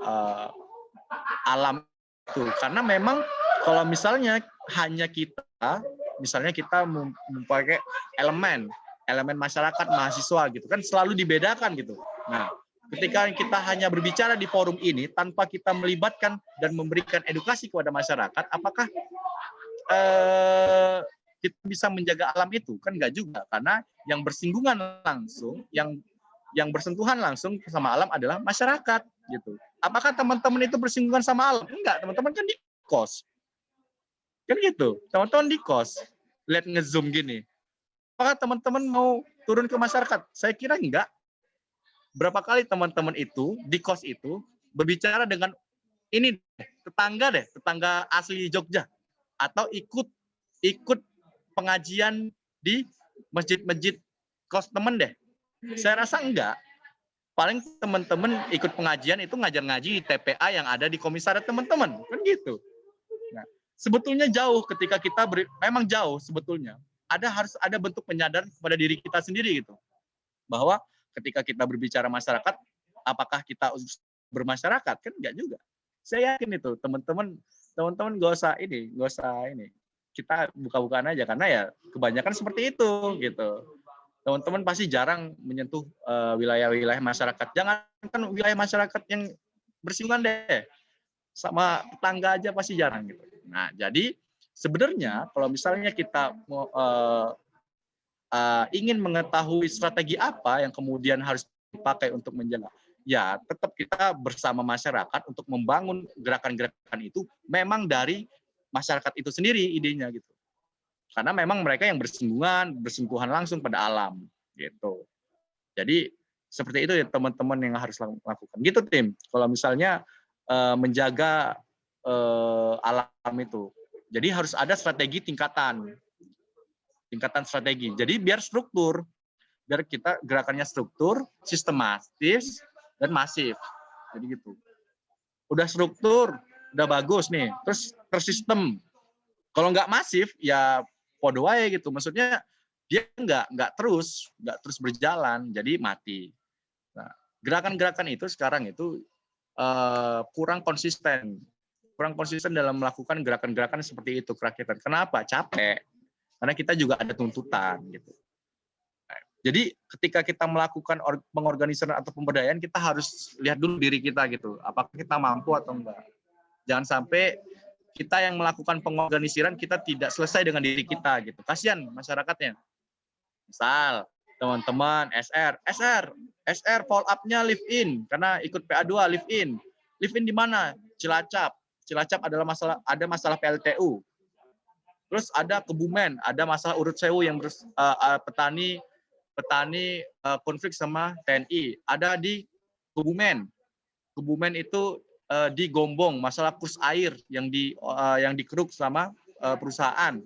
alam itu, karena memang kalau misalnya hanya kita memakai elemen masyarakat, mahasiswa gitu kan selalu dibedakan gitu. Nah, ketika kita hanya berbicara di forum ini tanpa kita melibatkan dan memberikan edukasi kepada masyarakat, apakah kita bisa menjaga alam itu? Kan enggak juga, karena yang bersinggungan langsung, yang bersentuhan langsung sama alam adalah masyarakat gitu. Apakah teman-teman itu bersinggungan sama alam? Enggak, teman-teman kan di kos. Kan gitu, teman-teman di kos. Lihat ngezoom gini. Apakah teman-teman mau turun ke masyarakat? Saya kira enggak. Berapa kali teman-teman itu di kos itu berbicara dengan ini tetangga asli Jogja, atau ikut pengajian di masjid-masjid kos teman deh. Saya rasa enggak. Paling teman-teman ikut pengajian itu ngaji di TPA yang ada di komisariat teman-teman, kan gitu. Nah, sebetulnya jauh ketika memang jauh sebetulnya. Harus ada bentuk penyadaran kepada diri kita sendiri gitu. bahwa ketika kita berbicara masyarakat, apakah kita bermasyarakat? Kan enggak juga. Saya yakin itu teman-teman nggak usah ini. Kita buka-bukaan aja karena ya kebanyakan seperti itu gitu. Teman-teman pasti jarang menyentuh wilayah-wilayah masyarakat. Jangankan wilayah masyarakat yang bersinggungan deh, sama tetangga aja pasti jarang gitu. Nah, jadi sebenarnya kalau misalnya kita mau ingin mengetahui strategi apa yang kemudian harus dipakai untuk menjaga, ya tetap kita bersama masyarakat untuk membangun gerakan-gerakan itu memang dari masyarakat itu sendiri idenya gitu. Karena memang mereka yang bersentuhan langsung pada alam gitu. Jadi seperti itu ya teman-teman yang harus lakukan. Gitu tim. Kalau misalnya menjaga alam itu. Jadi harus ada strategi tingkatan strategi. Jadi biar struktur, biar kita gerakannya struktur, sistematis dan masif. Jadi gitu. Udah struktur, udah bagus nih, terus tersistem. Kalau nggak masif, ya podo aja gitu. Maksudnya dia nggak terus berjalan, jadi mati. Nah, gerakan-gerakan itu sekarang itu kurang konsisten dalam melakukan gerakan-gerakan seperti itu kerakyatan. Kenapa? Capek. Karena kita juga ada tuntutan gitu. Jadi ketika kita melakukan pengorganisan atau pemberdayaan, kita harus lihat dulu diri kita gitu. Apakah kita mampu atau enggak. Jangan sampai kita yang melakukan pengorganisiran kita tidak selesai dengan diri kita gitu. Kasihan masyarakatnya. Misal teman-teman SR follow up-nya live in karena ikut PA2 live in. Live in di mana? Cilacap adalah masalah PLTU. Terus ada Kebumen, ada masalah urut sewu yang petani konflik sama TNI. Ada di Kebumen itu di Gombong, masalah kurs air yang dikeruk sama perusahaan.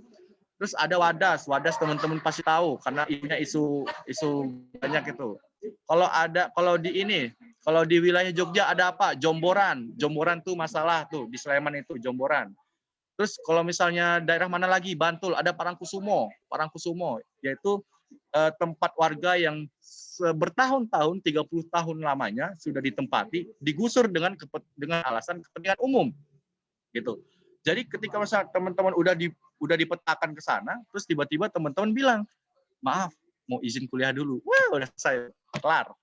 Terus ada Wadas teman-teman pasti tahu karena punya isu banyak itu. Kalau di wilayah Jogja ada apa? Jomboran tuh masalah tuh di Sleman itu Jomboran. Terus kalau misalnya daerah mana lagi? Bantul ada Parangkusumo yaitu tempat warga yang bertahun-tahun 30 tahun lamanya sudah ditempati digusur dengan alasan kepentingan umum gitu. Jadi ketika misalnya teman-teman udah dipetakan ke sana, terus tiba-tiba teman-teman bilang, "Maaf, mau izin kuliah dulu." Wah, udah selesai. Kelar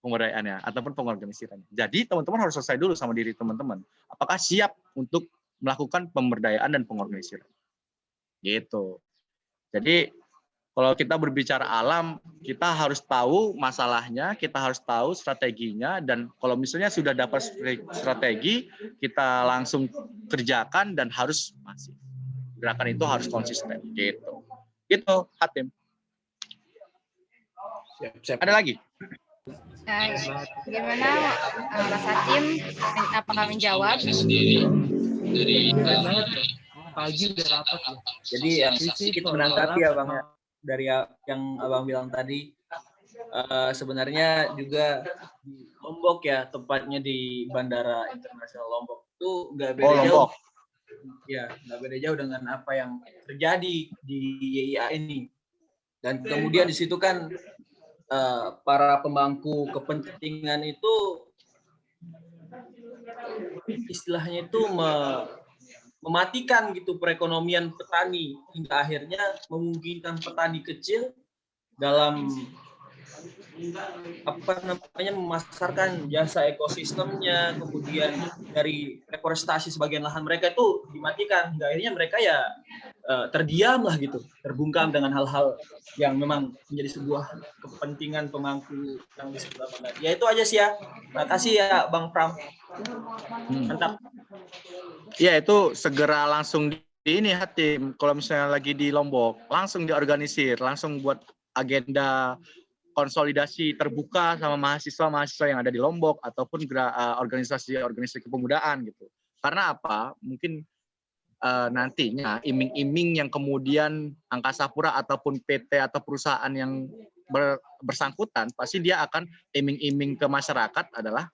pemberdayaannya ataupun pengorganisirannya. Jadi teman-teman harus selesai dulu sama diri teman-teman. Apakah siap untuk melakukan pemberdayaan dan pengorganisiran? Gitu. Jadi kalau kita berbicara alam, kita harus tahu masalahnya, kita harus tahu strateginya, dan kalau misalnya sudah dapat strategi, kita langsung kerjakan dan harus masif. Gerakan itu harus konsisten. Gitu. Gitu, Hatim. Siap. Ada lagi? Gimana Mas Hatim, apakah menjawab? Pagi udah rapat ya. Jadi yang sedikit menanggapi ya Bang ya, dari yang Abang bilang tadi, sebenarnya juga di Lombok ya, tepatnya di Bandara Internasional Lombok itu nggak beda jauh. Ya, nggak beda jauh dengan apa yang terjadi di YIA ini. Dan kemudian di situ kan para pemangku kepentingan itu istilahnya itu mematikan gitu perekonomian petani hingga akhirnya memungkinkan petani kecil dalam memasarkan jasa ekosistemnya, kemudian dari reforestasi sebagian lahan mereka itu dimatikan hingga akhirnya mereka ya terdiam lah gitu, terbungkam dengan hal-hal yang memang menjadi sebuah kepentingan pemangku yang di sebelah mana. Ya itu aja sih ya. Terima kasih ya Bang Pram. Mantap. Ya itu segera langsung di ini Hatim. Kalau misalnya lagi di Lombok, langsung diorganisir, langsung buat agenda konsolidasi terbuka sama mahasiswa yang ada di Lombok ataupun organisasi kepemudaan gitu. Karena apa? Mungkin nantinya iming-iming yang kemudian Angkasa Pura ataupun PT atau perusahaan yang bersangkutan pasti dia akan iming-iming ke masyarakat adalah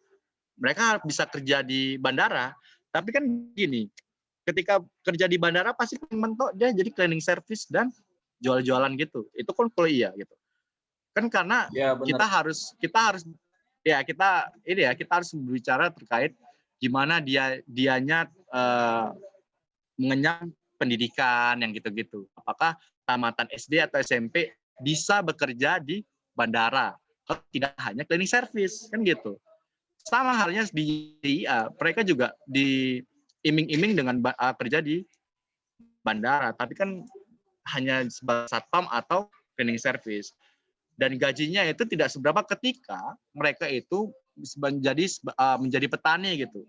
mereka bisa kerja di bandara. Tapi kan gini, ketika kerja di bandara pasti mentok dia jadi cleaning service dan jual-jualan gitu. Itu kan kalau iya gitu. Kan karena Ya, benar. kita harus berbicara terkait gimana dianya mengenyam pendidikan yang gitu-gitu. Apakah tamatan SD atau SMP bisa bekerja di bandara? Kalau tidak hanya cleaning service, kan gitu. Sama halnya di IA, mereka juga diiming-iming dengan kerja di bandara, tapi kan hanya sebagai satpam atau cleaning service. Dan gajinya itu tidak seberapa ketika mereka itu menjadi petani gitu.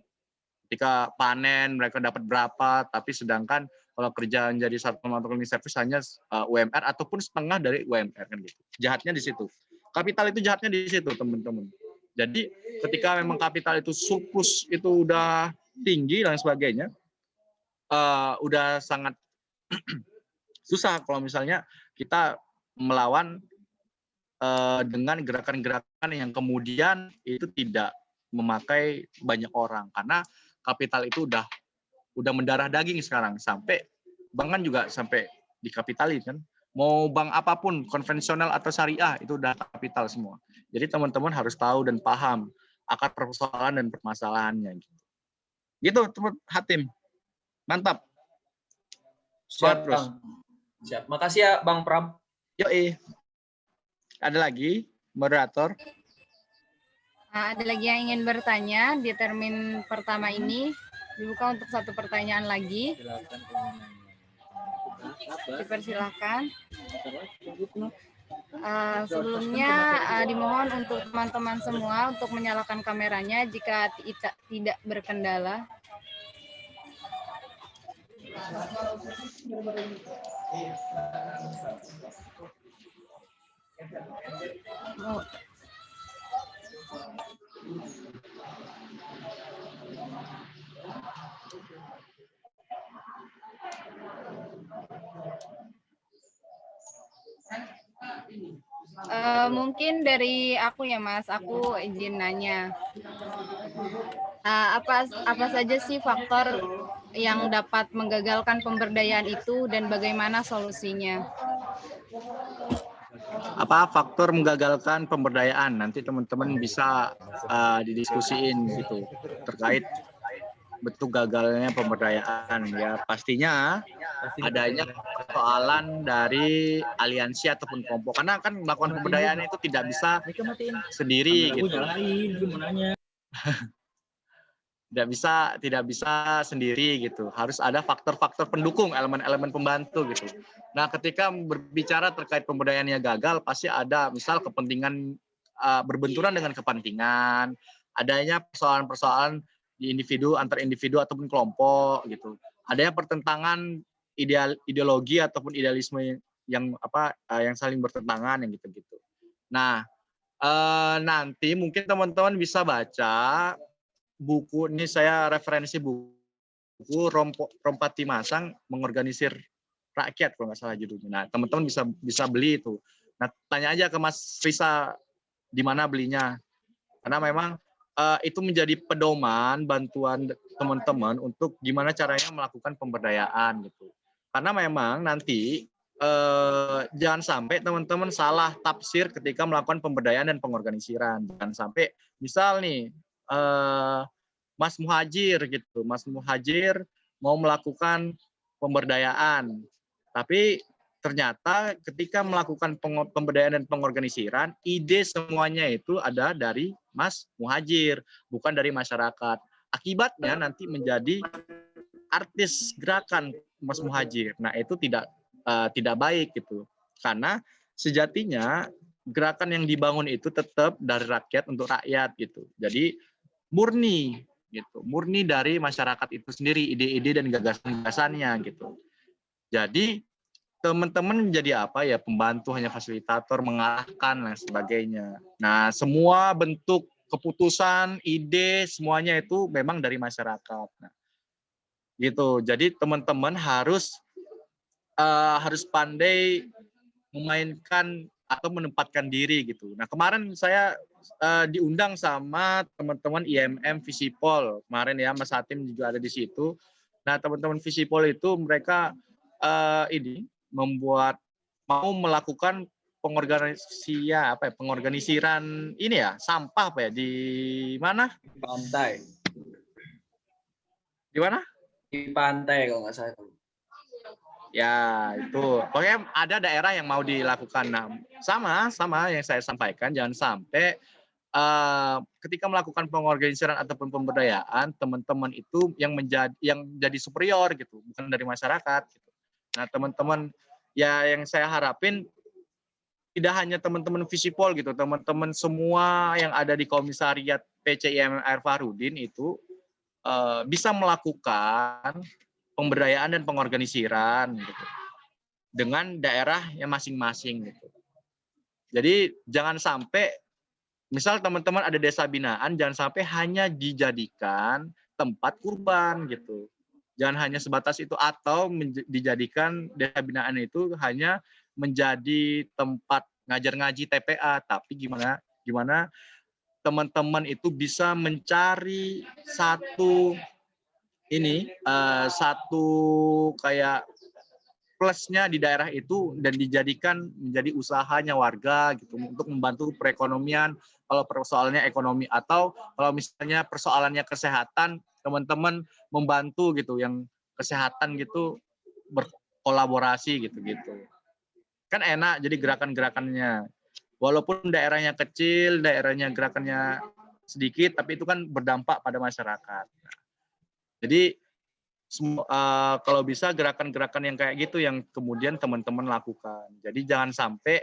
Ketika panen mereka dapat berapa, tapi sedangkan kalau kerja menjadi satpam atau cleaning service hanya UMR ataupun setengah dari UMR kan gitu. Jahatnya di situ. Kapital itu jahatnya di situ, teman-teman. Jadi ketika memang kapital itu surplus itu udah tinggi dan sebagainya, udah sangat susah kalau misalnya kita melawan dengan gerakan-gerakan yang kemudian itu tidak memakai banyak orang, karena kapital itu udah mendarah daging sekarang, sampai bank kan juga sampai dikapitali kan, mau bank apapun konvensional atau syariah itu udah kapital semua. Jadi teman-teman harus tahu dan paham akar persoalan dan permasalahannya gitu teman Hatim, mantap. Siap, Bang. Siap. Makasih ya, Bang Pram. Yoi. Ada lagi, moderator? Ada lagi yang ingin bertanya di termin pertama ini. Dibuka untuk satu pertanyaan lagi. Dipersilahkan. Sebelumnya dimohon untuk teman-teman semua untuk menyalakan kameranya jika tidak berkendala. Oh. Mungkin dari aku ya Mas, aku izin nanya. Apa saja sih faktor yang dapat menggagalkan pemberdayaan itu dan bagaimana solusinya? Apa faktor menggagalkan pemberdayaan? Nanti teman-teman bisa didiskusiin gitu terkait bentuk gagalnya pemberdayaan. Ya pastinya adanya persoalan dari aliansi ataupun kelompok, karena kan melakukan pemberdayaan itu tidak bisa sendiri gitu. tidak bisa sendiri gitu, harus ada faktor-faktor pendukung, elemen-elemen pembantu gitu. Nah ketika berbicara terkait pemberdayaannya gagal, pasti ada misal kepentingan berbenturan dengan kepentingan, adanya persoalan-persoalan di individu, antar individu ataupun kelompok gitu, adanya pertentangan ideologi ataupun idealisme yang saling bertentangan yang gitu-gitu. Nah nanti mungkin teman-teman bisa baca buku ini, saya referensi buku Rompati Masang Mengorganisir Rakyat kalau nggak salah judulnya. Nah teman-teman bisa beli itu. Nah tanya aja ke Mas Risa di mana belinya, karena memang itu menjadi pedoman bantuan teman-teman untuk gimana caranya melakukan pemberdayaan gitu. Karena memang nanti jangan sampai teman-teman salah tafsir ketika melakukan pemberdayaan dan pengorganisiran. Jangan sampai misal nih Mas Muhajir gitu, Mas Muhajir mau melakukan pemberdayaan, tapi ternyata ketika melakukan pemberdayaan dan pengorganisiran, ide semuanya itu ada dari Mas Muhajir, bukan dari masyarakat. Akibatnya nanti menjadi artis gerakan Mas Muhajir. Nah itu tidak baik gitu, karena sejatinya gerakan yang dibangun itu tetap dari rakyat untuk rakyat gitu. Jadi murni gitu, murni dari masyarakat itu sendiri, ide-ide dan gagasan-gagasannya gitu. Jadi teman-teman jadi apa ya, pembantu, hanya fasilitator, mengarahkan dan sebagainya. Nah semua bentuk keputusan, ide, semuanya itu memang dari masyarakat. Nah, gitu. Jadi teman-teman harus pandai memainkan atau menempatkan diri gitu. Nah kemarin saya diundang sama teman-teman IMM Visipol kemarin ya, Mas Hatim juga ada di situ. Nah teman-teman Visipol itu mereka ini membuat mau melakukan pengorganisiran ini ya, sampah apa ya, di mana? Pantai. Di mana? Di pantai kalau nggak salah. Ya, itu. Pokoknya ada daerah yang mau dilakukan. Nah, sama yang saya sampaikan, jangan sampai ketika melakukan pengorganisiran ataupun pemberdayaan, teman-teman itu yang jadi superior gitu, bukan dari masyarakat gitu. Nah, teman-teman ya yang saya harapin tidak hanya teman-teman Visipol gitu, teman-teman semua yang ada di Komisariat PCIMM AR Farudin itu bisa melakukan pemberdayaan dan pengorganisiran gitu, dengan daerah yang masing-masing gitu. Jadi jangan sampai misal teman-teman ada desa binaan, jangan sampai hanya dijadikan tempat kurban gitu. Jangan hanya sebatas itu, atau dijadikan desa binaan itu hanya menjadi tempat ngajar ngaji TPA, tapi gimana teman-teman itu bisa mencari satu kayak plusnya di daerah itu dan dijadikan menjadi usahanya warga gitu, untuk membantu perekonomian kalau persoalannya ekonomi, atau kalau misalnya persoalannya kesehatan, teman-teman membantu gitu yang kesehatan gitu, berkolaborasi gitu. Kan enak jadi gerakan-gerakannya. Walaupun daerahnya kecil, daerahnya gerakannya sedikit, tapi itu kan berdampak pada masyarakat. Jadi kalau bisa gerakan-gerakan yang kayak gitu yang kemudian teman-teman lakukan. Jadi jangan sampai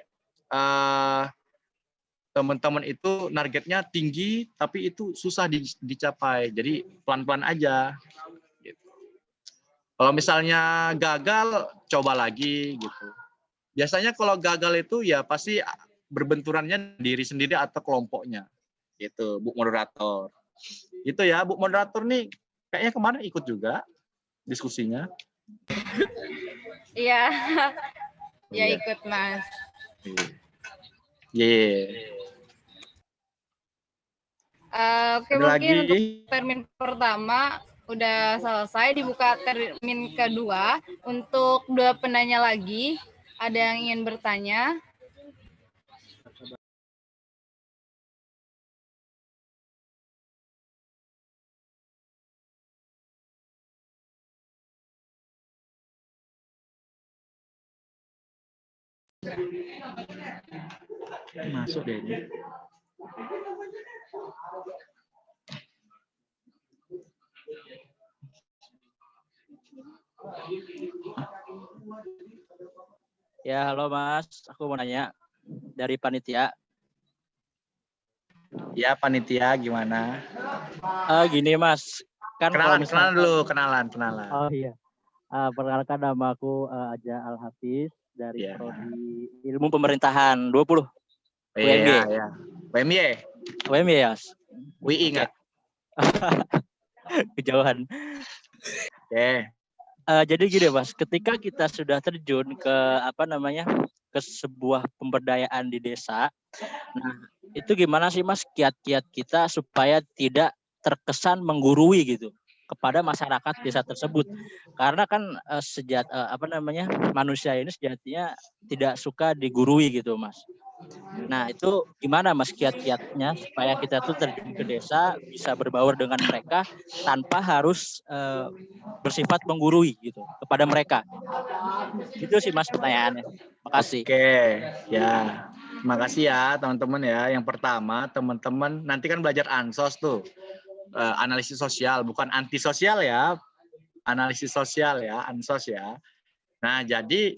teman-teman itu targetnya tinggi tapi itu susah dicapai. Jadi pelan-pelan aja. Gitu. Kalau misalnya gagal, coba lagi gitu. Biasanya kalau gagal itu ya pasti berbenturannya diri sendiri atau kelompoknya. Gitu, Bu Moderator. Itu ya, Bu Moderator nih kayaknya kemarin ikut juga diskusinya. Iya. Ya Iya. ikut, Mas. Oke, Ada mungkin lagi? untuk termin pertama udah selesai, dibuka termin kedua. Untuk 2 penanya lagi, ada yang ingin bertanya? Masuk deh ini. Ya, halo Mas. Aku mau nanya dari panitia. Ya, panitia gimana? Gini Mas, kan kalau Kenalan dulu, kenalan. Oh iya. Perkenalkan nama aku Aja Al-Hafiz dari Iya. Prodi Ilmu Pemerintahan 20. Iya, ya. WMY? UMY ya, Mas. WI enggak? Kejauhan. Oke. Jadi gini Mas, ketika kita sudah terjun ke ke sebuah pemberdayaan di desa, nah itu gimana sih Mas kiat-kiat kita supaya tidak terkesan menggurui gitu kepada masyarakat desa tersebut? Karena kan manusia ini sejatinya tidak suka digurui gitu Mas. Nah itu gimana Mas kiat-kiatnya supaya kita tuh terjun ke desa bisa berbaur dengan mereka tanpa harus bersifat menggurui gitu kepada mereka. Itu sih Mas pertanyaannya. Makasih. Oke, ya. Terima kasih ya teman-teman ya. Yang pertama, teman-teman nanti kan belajar ansos tuh. Analisis sosial, bukan antisosial ya. Analisis sosial ya, ansos ya. Nah, jadi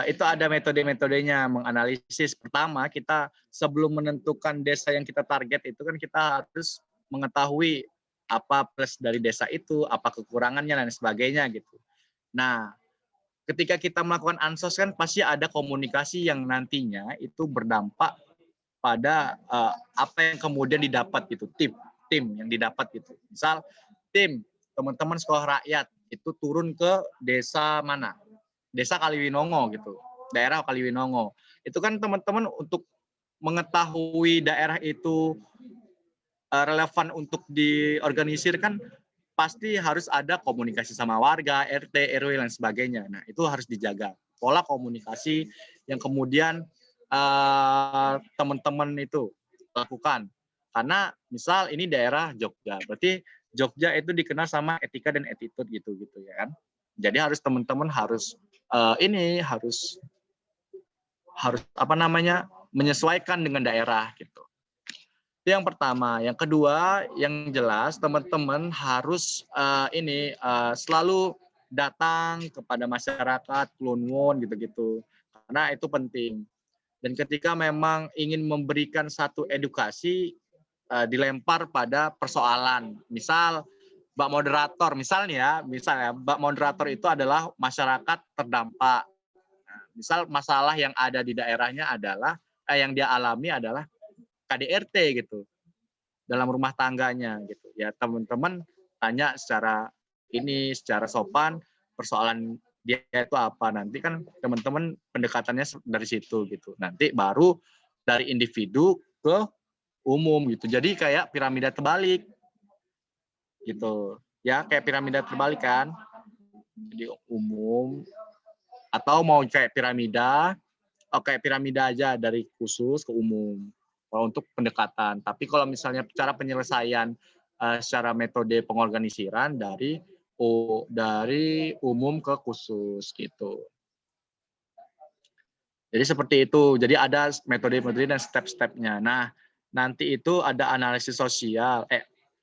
itu ada metode-metodenya menganalisis. Pertama, kita sebelum menentukan desa yang kita target itu kan kita harus mengetahui apa plus dari desa itu, apa kekurangannya dan sebagainya gitu. Nah, ketika kita melakukan ansos kan pasti ada komunikasi yang nantinya itu berdampak pada apa yang kemudian didapat gitu, tim yang didapat gitu. Misal tim teman-teman sekolah rakyat itu turun ke desa mana? Desa Kaliwinongo gitu, daerah Kaliwinongo. Itu kan teman-teman untuk mengetahui daerah itu relevan untuk diorganisir kan pasti harus ada komunikasi sama warga, RT, RW dan sebagainya. Nah, itu harus dijaga. pola komunikasi yang kemudian teman-teman itu lakukan. Karena misal ini daerah Jogja, berarti Jogja itu dikenal sama etika dan attitude gitu ya kan. Jadi harus teman-teman harus harus apa namanya menyesuaikan dengan daerah gitu. Itu yang pertama. Yang kedua, yang jelas teman-teman harus selalu datang kepada masyarakat, klunwon gitu-gitu. Karena itu penting. Dan ketika memang ingin memberikan satu edukasi, dilempar pada persoalan. Misal, Mbak Moderator, misalnya Mbak Moderator itu adalah masyarakat terdampak. Nah, misal masalah yang ada di daerahnya adalah, yang dia alami adalah KDRT gitu, dalam rumah tangganya gitu. Ya teman-teman tanya secara sopan, persoalan dia itu apa, nanti kan teman-teman pendekatannya dari situ gitu. Nanti baru dari individu ke umum gitu. Jadi kayak piramida terbalik gitu. Ya, kayak piramida terbalik kan. Jadi umum atau mau kayak piramida aja dari khusus ke umum. Kalau untuk pendekatan. Tapi kalau misalnya cara penyelesaian secara metode pengorganisiran dari umum ke khusus gitu. Jadi seperti itu. Jadi ada metode-metode dan step-stepnya. Nah, nanti itu ada analisis sosial,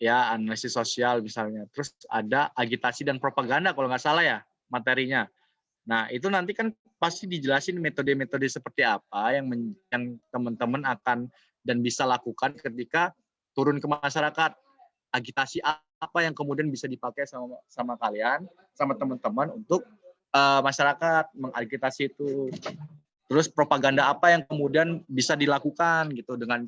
analisis sosial misalnya. Terus ada agitasi dan propaganda kalau nggak salah ya materinya. Nah, itu nanti kan pasti dijelasin metode-metode seperti apa yang teman-teman akan dan bisa lakukan ketika turun ke masyarakat. Agitasi apa yang kemudian bisa dipakai sama kalian, sama teman-teman untuk masyarakat mengagitasi itu. Terus propaganda apa yang kemudian bisa dilakukan gitu dengan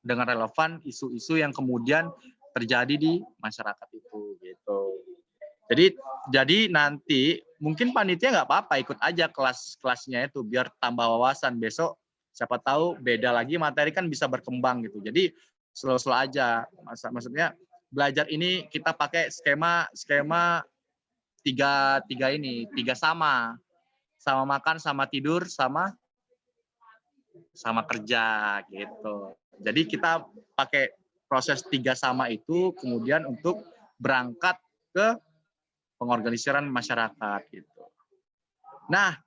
relevan isu-isu yang kemudian terjadi di masyarakat itu gitu. Jadi nanti mungkin panitia nggak apa-apa ikut aja kelas-kelasnya itu biar tambah wawasan. Besok siapa tahu beda lagi materi kan bisa berkembang gitu. Jadi slow-slow aja. Maksudnya belajar ini kita pakai skema tiga sama makan, sama tidur, sama kerja gitu. Jadi kita pakai proses 3 sama itu kemudian untuk berangkat ke pengorganisiran masyarakat gitu. Nah,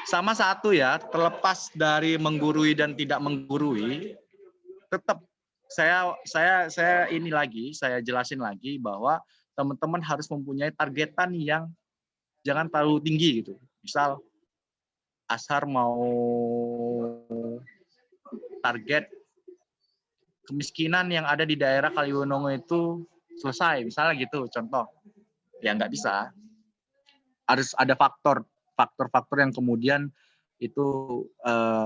sama satu ya, terlepas dari menggurui dan tidak menggurui, tetap saya jelasin lagi bahwa teman-teman harus mempunyai targetan yang jangan terlalu tinggi gitu. Misal Ashar mau target kemiskinan yang ada di daerah Kaliwunongo itu selesai, misalnya gitu contoh. Ya nggak bisa. Harus ada faktor-faktor yang kemudian itu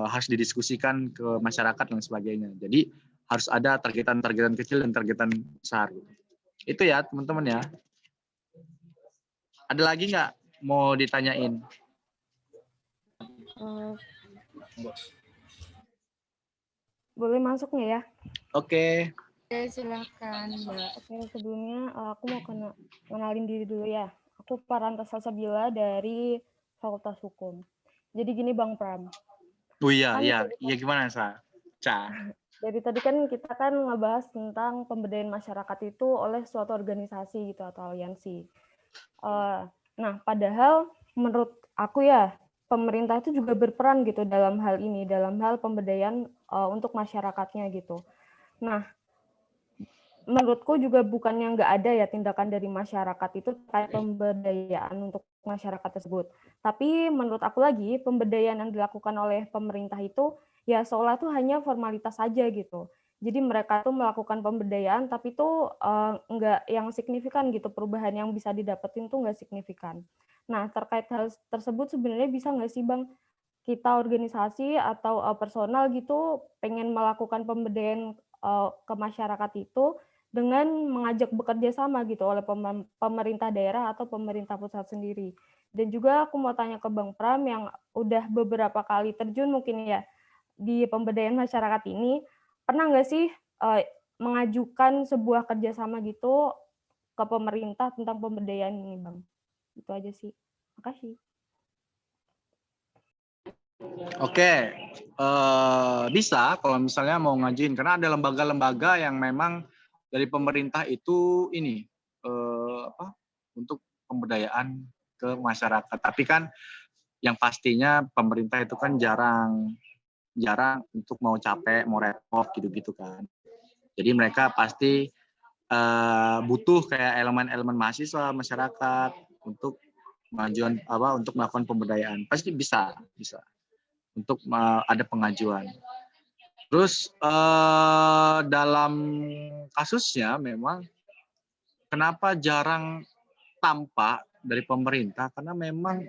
harus didiskusikan ke masyarakat dan sebagainya. Jadi harus ada targetan kecil dan targetan besar. Itu ya teman-teman ya. Ada lagi nggak mau ditanyain? Boleh masuk nggak ya? Oke. Oke, silakan, Mbak. Oke, sebelumnya aku mau kenalin diri dulu ya. Aku Parantas Salsabila dari Fakultas Hukum. Jadi gini Bang Pram. Oh iya gimana Ca? Dari tadi kan kita kan ngebahas tentang pemberdayaan masyarakat itu oleh suatu organisasi gitu atau aliansi. Nah, padahal menurut aku ya pemerintah itu juga berperan gitu dalam hal ini, dalam hal pemberdayaan untuk masyarakatnya gitu. Nah, menurutku juga bukannya nggak ada ya tindakan dari masyarakat itu terkait pemberdayaan untuk masyarakat tersebut. Tapi menurut aku lagi pemberdayaan yang dilakukan oleh pemerintah itu ya seolah tuh hanya formalitas saja gitu. Jadi mereka tuh melakukan pemberdayaan tapi tuh nggak yang signifikan gitu, perubahan yang bisa didapetin tuh nggak signifikan. Nah terkait hal tersebut sebenarnya bisa nggak sih Bang kita organisasi atau personal gitu pengen melakukan pemberdayaan ke masyarakat itu dengan mengajak bekerja sama gitu oleh pemerintah daerah atau pemerintah pusat sendiri. Dan juga aku mau tanya ke Bang Pram yang udah beberapa kali terjun mungkin ya di pemberdayaan masyarakat ini, pernah nggak sih mengajukan sebuah kerjasama gitu ke pemerintah tentang pemberdayaan ini, Bang? Itu aja sih. Makasih. Oke, bisa kalau misalnya mau ngajuin, karena ada lembaga-lembaga yang memang dari pemerintah itu ini untuk pemberdayaan ke masyarakat. Tapi kan yang pastinya pemerintah itu kan jarang untuk mau capek, mau repot gitu-gitu kan. Jadi mereka pasti butuh kayak elemen-elemen mahasiswa, masyarakat untuk untuk melakukan pemberdayaan. Pasti bisa untuk ada pengajuan. Terus dalam kasusnya memang kenapa jarang tampak dari pemerintah, karena memang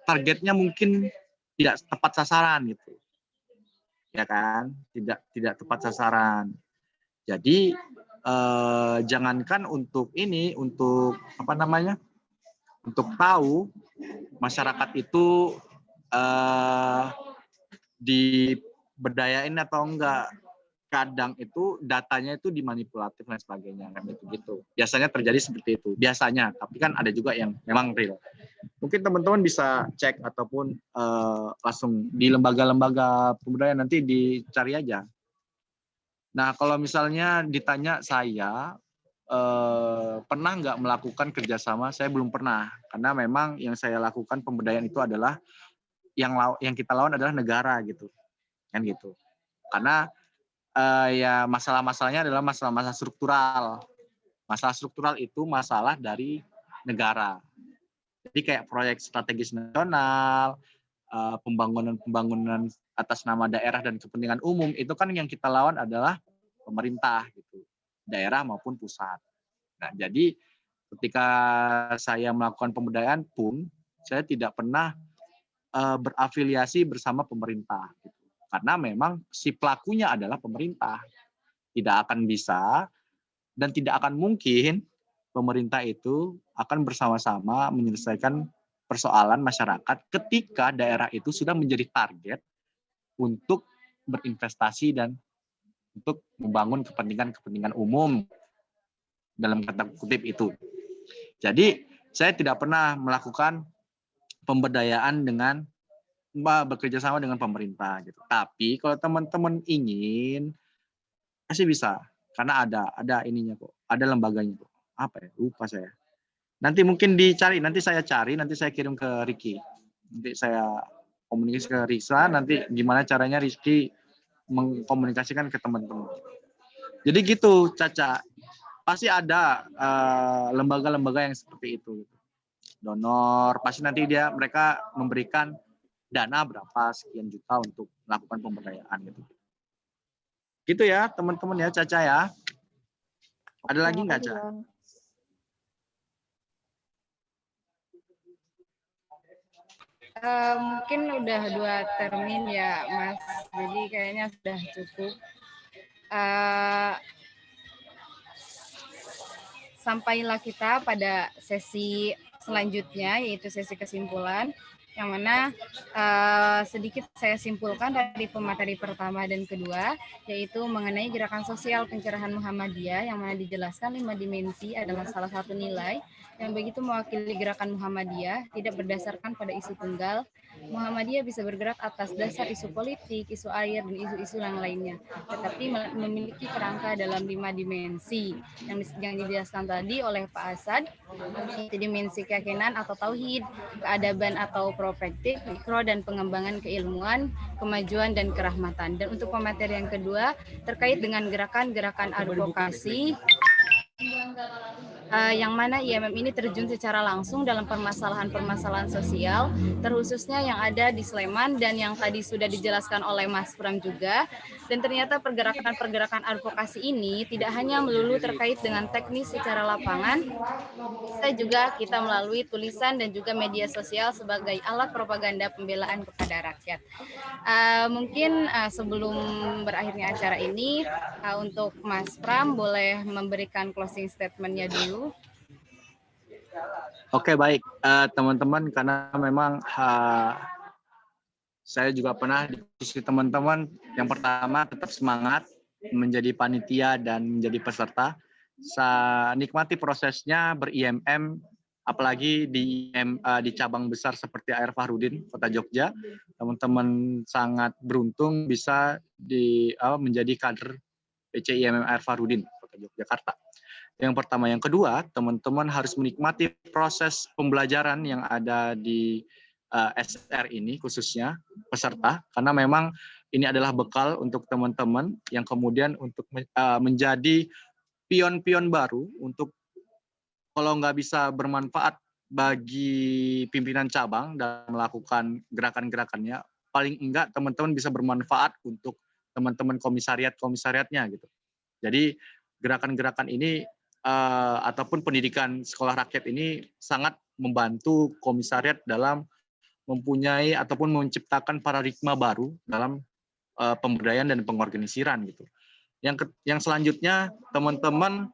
targetnya mungkin tidak tepat sasaran gitu. Ya kan? Tidak tepat sasaran. Jadi jangankan untuk untuk tahu masyarakat itu diberdayain atau enggak, kadang itu datanya itu dimanipulatif dan sebagainya kan gitu. Biasanya terjadi seperti itu. Biasanya, tapi kan ada juga yang memang real. Mungkin teman-teman bisa cek ataupun langsung di lembaga-lembaga pemberdayaan, nanti dicari aja. Nah, kalau misalnya ditanya saya pernah nggak melakukan kerjasama, saya belum pernah, karena memang yang saya lakukan pemberdayaan itu adalah yang kita lawan adalah negara gitu, kan gitu. Karena ya masalah-masalahnya adalah masalah-masalah struktural. Masalah struktural itu masalah dari negara. Jadi kayak proyek strategis nasional, pembangunan atas nama daerah dan kepentingan umum, itu kan yang kita lawan adalah pemerintah gitu, daerah maupun pusat. Nah, jadi ketika saya melakukan pemberdayaan pun saya tidak pernah berafiliasi bersama pemerintah gitu. Karena memang si pelakunya adalah pemerintah. Tidak akan bisa dan tidak akan mungkin pemerintah itu akan bersama-sama menyelesaikan persoalan masyarakat ketika daerah itu sudah menjadi target untuk berinvestasi dan untuk membangun kepentingan umum dalam kata kutip itu. Jadi saya tidak pernah melakukan pemberdayaan dengan bekerja sama dengan pemerintah gitu. Tapi kalau teman-teman ingin, pasti bisa, karena ada ininya kok, ada lembaganya kok. Apa ya? Lupa saya. Nanti mungkin dicari, nanti saya cari, nanti saya kirim ke Ricky. Nanti saya komunikasi ke Risa, nanti gimana caranya Rizky mengkomunikasikan ke teman-teman. Jadi gitu, Caca. Pasti ada lembaga-lembaga yang seperti itu. Donor, pasti nanti mereka memberikan dana berapa sekian juta untuk melakukan pemberdayaan gitu. Gitu ya, teman-teman ya, Caca ya. Ada lagi nggak, Caca? Mungkin udah 2 termin ya, Mas. Jadi kayaknya sudah cukup. Sampailah kita pada sesi selanjutnya, yaitu sesi kesimpulan, yang mana sedikit saya simpulkan dari pemateri pertama dan kedua, yaitu mengenai gerakan sosial pencerahan Muhammadiyah, yang mana dijelaskan 5 dimensi adalah salah satu nilai yang begitu mewakili gerakan Muhammadiyah, tidak berdasarkan pada isu tunggal. Muhammadiyah bisa bergerak atas dasar isu politik, isu air, dan isu-isu yang lainnya, tetapi memiliki kerangka dalam 5 dimensi yang dijelaskan tadi oleh Pak Asad, yaitu dimensi keyakinan atau tauhid, keadaban atau propektik, mikro dan pengembangan keilmuan, kemajuan dan kerahmatan. Dan untuk pemateri yang kedua terkait dengan gerakan-gerakan advokasi, yang mana IMM ini terjun secara langsung dalam permasalahan-permasalahan sosial, terkhususnya yang ada di Sleman dan yang tadi sudah dijelaskan oleh Mas Pram juga. Dan ternyata pergerakan-pergerakan advokasi ini tidak hanya melulu terkait dengan teknis secara lapangan, bisa juga kita melalui tulisan dan juga media sosial sebagai alat propaganda pembelaan kepada rakyat. Mungkin sebelum berakhirnya acara ini, untuk Mas Pram boleh memberikan closing statement-nya dulu. Oke, baik. Teman-teman, karena memang saya juga pernah di posisi teman-teman, yang pertama tetap semangat menjadi panitia dan menjadi peserta. Nikmati prosesnya ber-IMM, apalagi di cabang besar seperti AR Fahrudin Kota Jogja, teman-teman sangat beruntung bisa menjadi kader PCIMM AR Fahrudin Kota Yogyakarta. Yang pertama, yang kedua, teman-teman harus menikmati proses pembelajaran yang ada di SR ini, khususnya peserta, karena memang ini adalah bekal untuk teman-teman yang kemudian untuk menjadi pion-pion baru untuk, kalau nggak bisa bermanfaat bagi pimpinan cabang dalam melakukan gerakan-gerakannya, paling enggak teman-teman bisa bermanfaat untuk teman-teman komisariat-komisariatnya gitu. Jadi gerakan-gerakan ini ataupun pendidikan sekolah rakyat ini sangat membantu komisariat dalam mempunyai ataupun menciptakan paradigma baru dalam pemberdayaan dan pengorganisiran gitu. Yang selanjutnya, teman-teman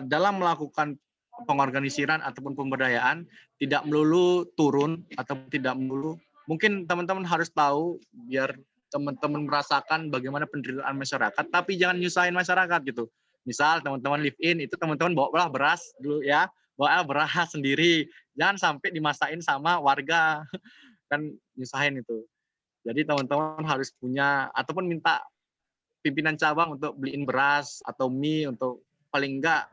dalam melakukan pengorganisiran ataupun pemberdayaan tidak melulu turun atau tidak melulu, mungkin teman-teman harus tahu biar teman-teman merasakan bagaimana penderitaan masyarakat, tapi jangan nyusahin masyarakat gitu. Misal teman-teman live in, itu teman-teman bawa beras dulu ya, bawa beras sendiri, jangan sampai dimasain sama warga, kan nyusahin itu. Jadi teman-teman harus punya ataupun minta pimpinan cabang untuk beliin beras atau mie untuk paling enggak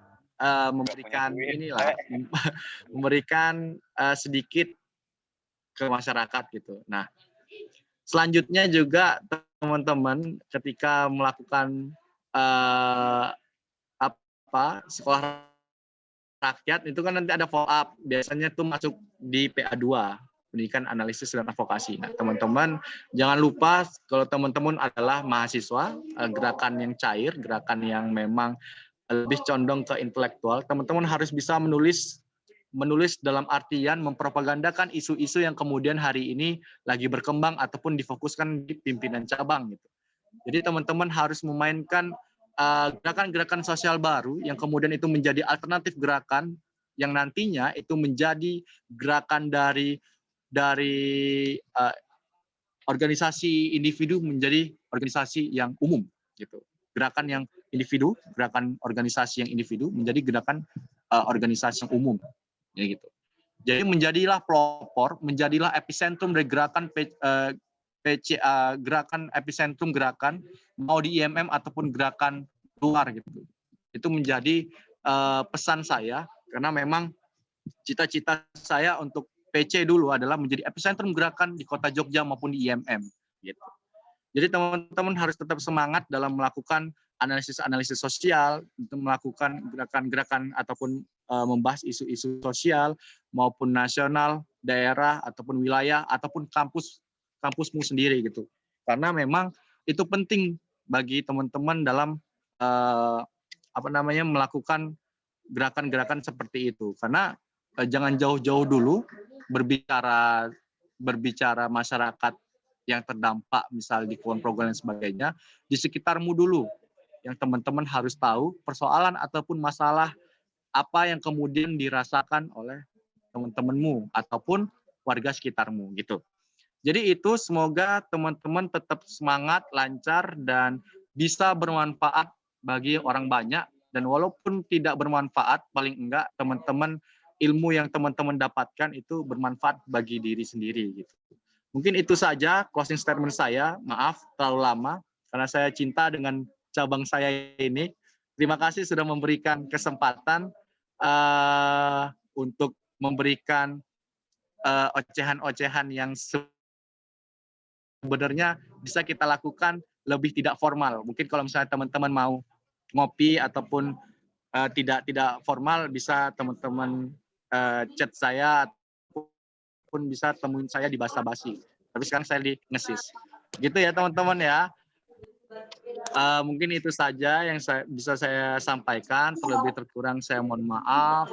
memberikan sedikit ke masyarakat gitu. Nah, selanjutnya juga teman-teman ketika melakukan sekolah rakyat itu kan nanti ada follow up, biasanya itu masuk di PA2, pendidikan analisis dan advokasi. Nah, teman-teman jangan lupa kalau teman-teman adalah mahasiswa, gerakan yang cair, gerakan yang memang lebih condong ke intelektual, teman-teman harus bisa menulis dalam artian mempropagandakan isu-isu yang kemudian hari ini lagi berkembang ataupun difokuskan di pimpinan cabang gitu. Jadi teman-teman harus memainkan gerakan-gerakan sosial baru yang kemudian itu menjadi alternatif gerakan yang nantinya itu menjadi gerakan dari organisasi individu menjadi organisasi yang umum gitu. Gerakan yang individu, gerakan organisasi yang individu menjadi gerakan organisasi yang umum, ya gitu. Jadi menjadilah pelopor, menjadilah epicentrum dari gerakan PCA, gerakan epicentrum gerakan mau di IMM ataupun gerakan luar gitu. Itu menjadi pesan saya, karena memang cita-cita saya untuk PC dulu adalah menjadi epicentrum gerakan di Kota Jogja maupun di IMM gitu. Jadi teman-teman harus tetap semangat dalam melakukan analisis sosial, untuk melakukan gerakan-gerakan ataupun membahas isu-isu sosial maupun nasional, daerah ataupun wilayah ataupun kampusmu sendiri gitu. Karena memang itu penting bagi teman-teman dalam melakukan gerakan-gerakan seperti itu. Karena jangan jauh-jauh dulu berbicara masyarakat yang terdampak misal di Kulon Progo dan sebagainya, di sekitarmu dulu yang teman-teman harus tahu persoalan ataupun masalah apa yang kemudian dirasakan oleh teman-temanmu ataupun warga sekitarmu gitu. Jadi itu semoga teman-teman tetap semangat, lancar, dan bisa bermanfaat bagi orang banyak, dan walaupun tidak bermanfaat, paling enggak teman-teman ilmu yang teman-teman dapatkan itu bermanfaat bagi diri sendiri gitu. Mungkin itu saja closing statement saya. Maaf terlalu lama karena saya cinta dengan cabang saya ini. Terima kasih sudah memberikan kesempatan untuk memberikan ocehan-ocehan yang sebenarnya bisa kita lakukan lebih tidak formal. Mungkin kalau misalnya teman-teman mau ngopi ataupun tidak formal, bisa teman-teman chat saya pun bisa temuin saya di basa-basi. Tapi sekarang saya di ngesis. Gitu ya teman-teman ya. Mungkin itu saja yang bisa saya sampaikan. Terlebih terkurang saya mohon maaf.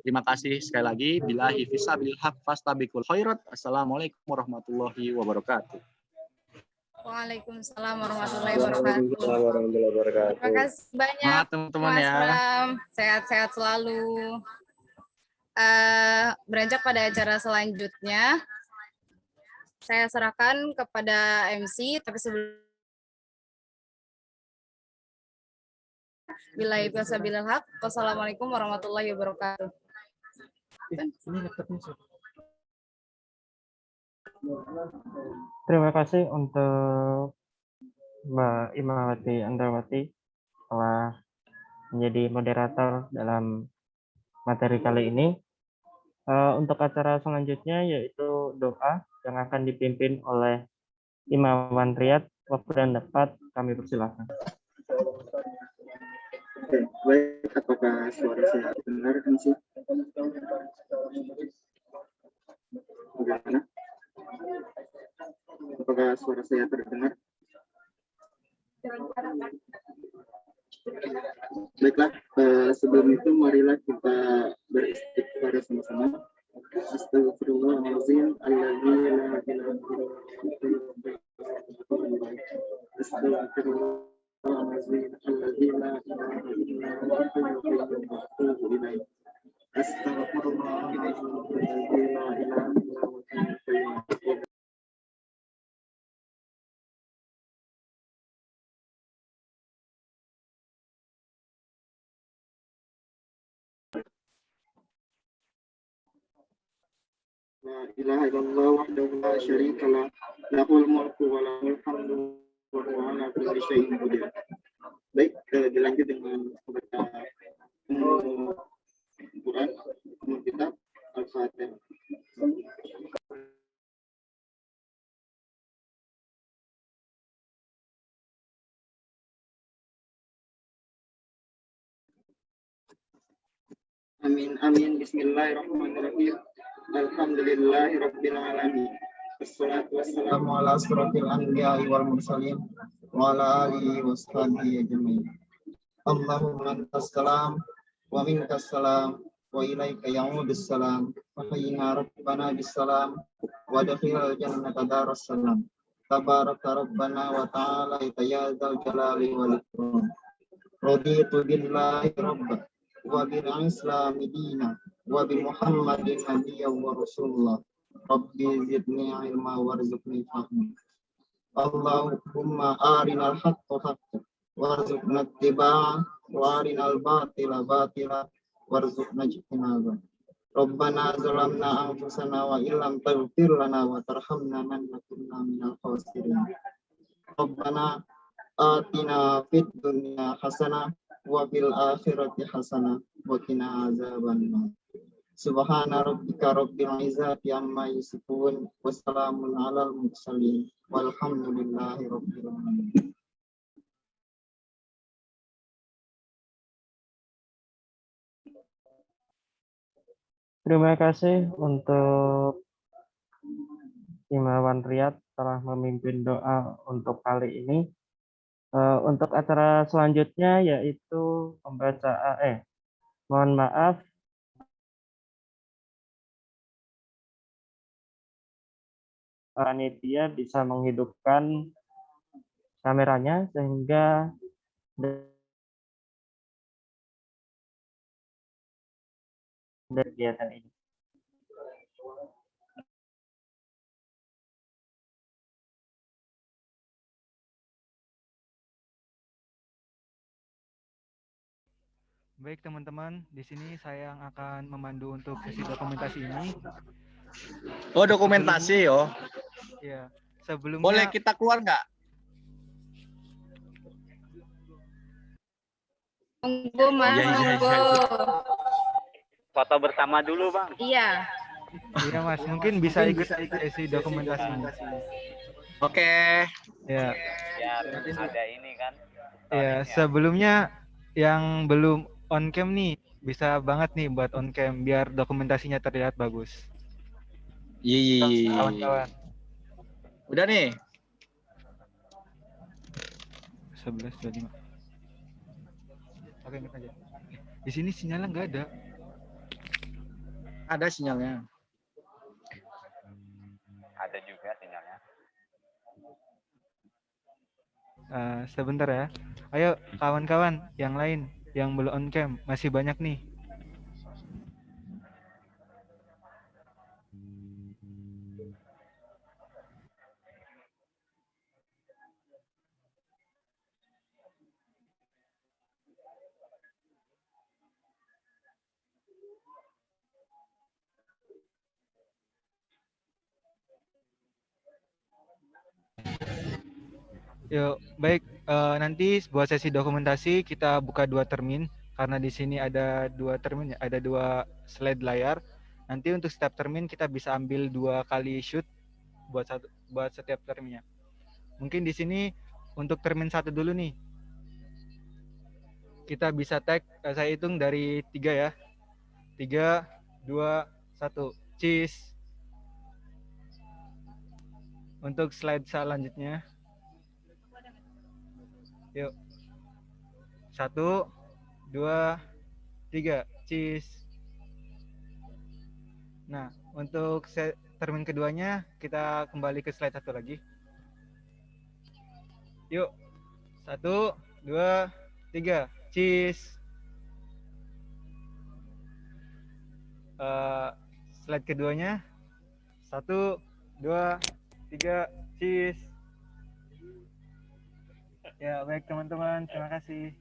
Terima kasih sekali lagi. Billahi fisabilil haq fastabiqul khairat. Assalamualaikum warahmatullahi wabarakatuh. Waalaikumsalam warahmatullahi wabarakatuh. Terima kasih banyak teman-teman Mas ya. Bram. Sehat-sehat selalu. Beranjak pada acara selanjutnya, saya serahkan kepada MC, tapi sebelum billahi taufiq wal haq. Wassalamualaikum warahmatullahi wabarakatuh. Terima kasih untuk Mbak Imawati Andrawati telah menjadi moderator dalam materi kali ini. Untuk acara selanjutnya yaitu doa yang akan dipimpin oleh Imawan Riyad. Waktu dan tempat kami persilahkan. Oke, baik, apakah suara saya terdengar kan sih? Bagaimana? Apakah suara saya terdengar? Baiklah, sebelum itu marilah kita beristighfar sama-sama. Astagfirullahaladzim, alladzi la ilaha illallah. Astagfirullahaladzim, alladzi la ilaha illallah. Astagfirullahaladzim, alladzi la ilaha illallah. La ilaha illallah wahdahu la syarika lah, lahul mulku wa lahul hamdu wa huwa ala kulli syai'in qadir. Baik, dilanjut dengan membaca Quran, kitab Al-Fatihah. Amin amin. Bismillahirrahmanirrahim. Alhamdulillahirabbil alamin. Wassalatu wassalamu ala asyrafil anbiya'i wal mursalin wa ala alihi washabihi ajmain. Allahumma antas salam wa minkas salam wa ilaika ya'udus salam. Wa hayyina rabbana bis salam wa dakhilal jannata daras salam. Tabaraka rabbana wa ta'ala ya dzal jalali wal ikram. Raditu billahi rabban wa bil islami dina wa bi muhammadin nabiyyan wa rasulullah. Rabbi zidni ilma warzuqni fahma. Allahumma arinal haqqa haqqan warzuqna ittiba'ah wa arinal batila batila warzuqna ijtinabah. Rabbana zalamna anfusana wa illam taghfir lana wa tarhamna lanakunanna minal khasirin. Rabbana atina fid dunya hasanah wa fil akhirati hasanah wa qina azabannar. Subhana rabbika rabbil izzati amma yasifun wa salamun alal mursalin walhamdulillahi rabbil alamin. Terima kasih untuk Imawan Riyad telah memimpin doa untuk kali ini. Untuk acara selanjutnya yaitu pembacaan mohon maaf panitia bisa menghidupkan kameranya sehingga dari kegiatan ini. Baik teman-teman, di sini saya yang akan memandu untuk sesi dokumentasi ini. Oh, dokumentasi oh. Ya, sebelumnya Boleh kita keluar nggak? Monggo Mas, Iya, iya, monggo. Foto bersama dulu, Bang. Iya. Iya Mas, mungkin bisa ikut sesi dokumentasi ini. Oke. Ya. Biar ada ini kan. Ya, sebelumnya yang belum on cam nih bisa banget nih buat on cam biar dokumentasinya terlihat bagus. Iya. Kawan-kawan. Udah nih. 11:25. Oke, kita aja. Di sini sinyalnya nggak ada. Ada sinyalnya. Ada juga sinyalnya. Sebentar ya. Ayo kawan-kawan yang lain yang belum on cam, masih banyak nih. Yuk, baik. Nanti buat sesi dokumentasi kita buka 2 termin karena di sini ada 2 termin, ada 2 slide layar. Nanti untuk setiap termin kita bisa ambil 2 kali shoot buat setiap terminnya. Mungkin di sini untuk termin 1 dulu nih. Kita bisa tag, saya hitung dari 3 ya. 3, 2, 1. Cheese. Untuk slide selanjutnya. Yuk. 1, 2, 3. Cheese. Nah, untuk termin keduanya kita kembali ke slide 1 lagi. Yuk. 1, 2, 3. Cheese. Slide keduanya. 1, 2, 3. Cheese. Ya, baik teman-teman. Terima kasih.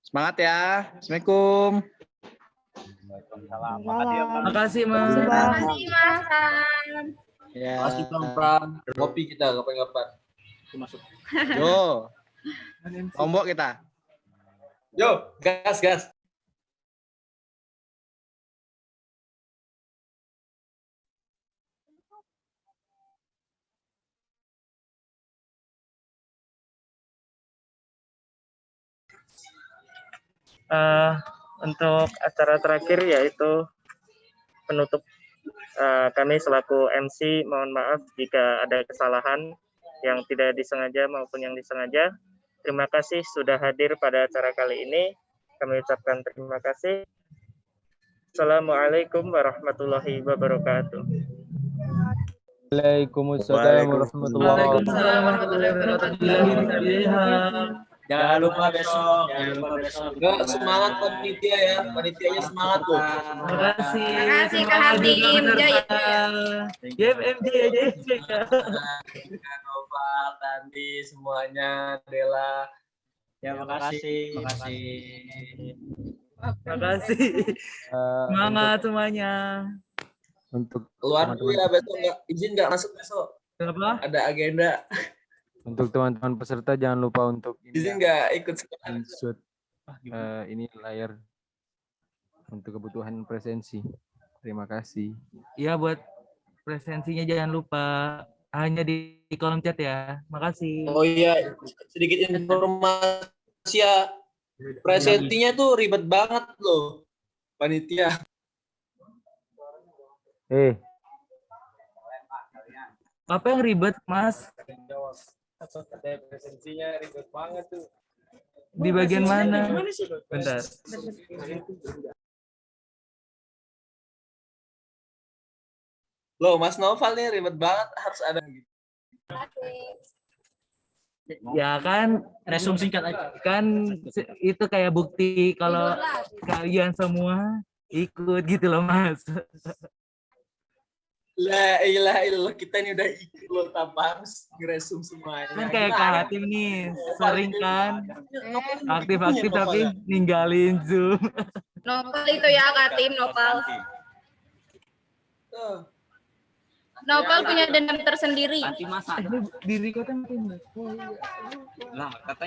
Semangat ya. Assalamualaikum. Waalaikumsalam. Makasih ya, Bang. Makasih, Mas. Makasih, Mas. Ya. Makasih, Bang Pram. Kopi kita kapan-kapan. Masuk. Yo. Lombok kita. Yo, gas. Untuk acara terakhir yaitu penutup, kami selaku MC mohon maaf jika ada kesalahan yang tidak disengaja maupun yang disengaja. Terima kasih sudah hadir pada acara kali ini. Kami ucapkan terima kasih. Assalamualaikum warahmatullahi wabarakatuh. Waalaikumsalam warahmatullahi wabarakatuh. Jangan lupa besok. Enggak, semangat panitia ya. Panitianya semangat tuh. Terima kasih Kak Hatim. Jaya. YMM Jaya. Noval, Tandi, semuanya, Dela. Ya, makasih. Semangat semuanya. Untuk Keluar dulu ya besok, izin nggak masuk besok. Kenapa? Ada agenda. Untuk teman-teman peserta jangan lupa untuk Izin nggak ikut sekolah. insert ini layar untuk kebutuhan presensi. Terima kasih. Iya, buat presensinya jangan lupa hanya di kolom chat ya. Makasih. Oh iya, sedikit informasi ya. Presentinya tuh ribet banget loh, panitia. Apa yang ribet, Mas? Presensinya ribet banget tuh. Di bagian mana? Bentar. Loh, Mas Noval nih ribet banget, harus ada gitu. Ya kan, Resum singkat aja. kan itu kayak bukti kalau kalian semua ikut gitu loh, Mas. La ilaha illallah, kita ini udah ikut loh tanpa harus ngeresum semuanya. Kan kayak Kak Hatim nih, sering kan aktif-aktif tapi ninggalin Zoom. Nopal itu ya Kak Tim, Nopal. Nopal punya dendam tersendiri. Diri kota makin. Lah, katanya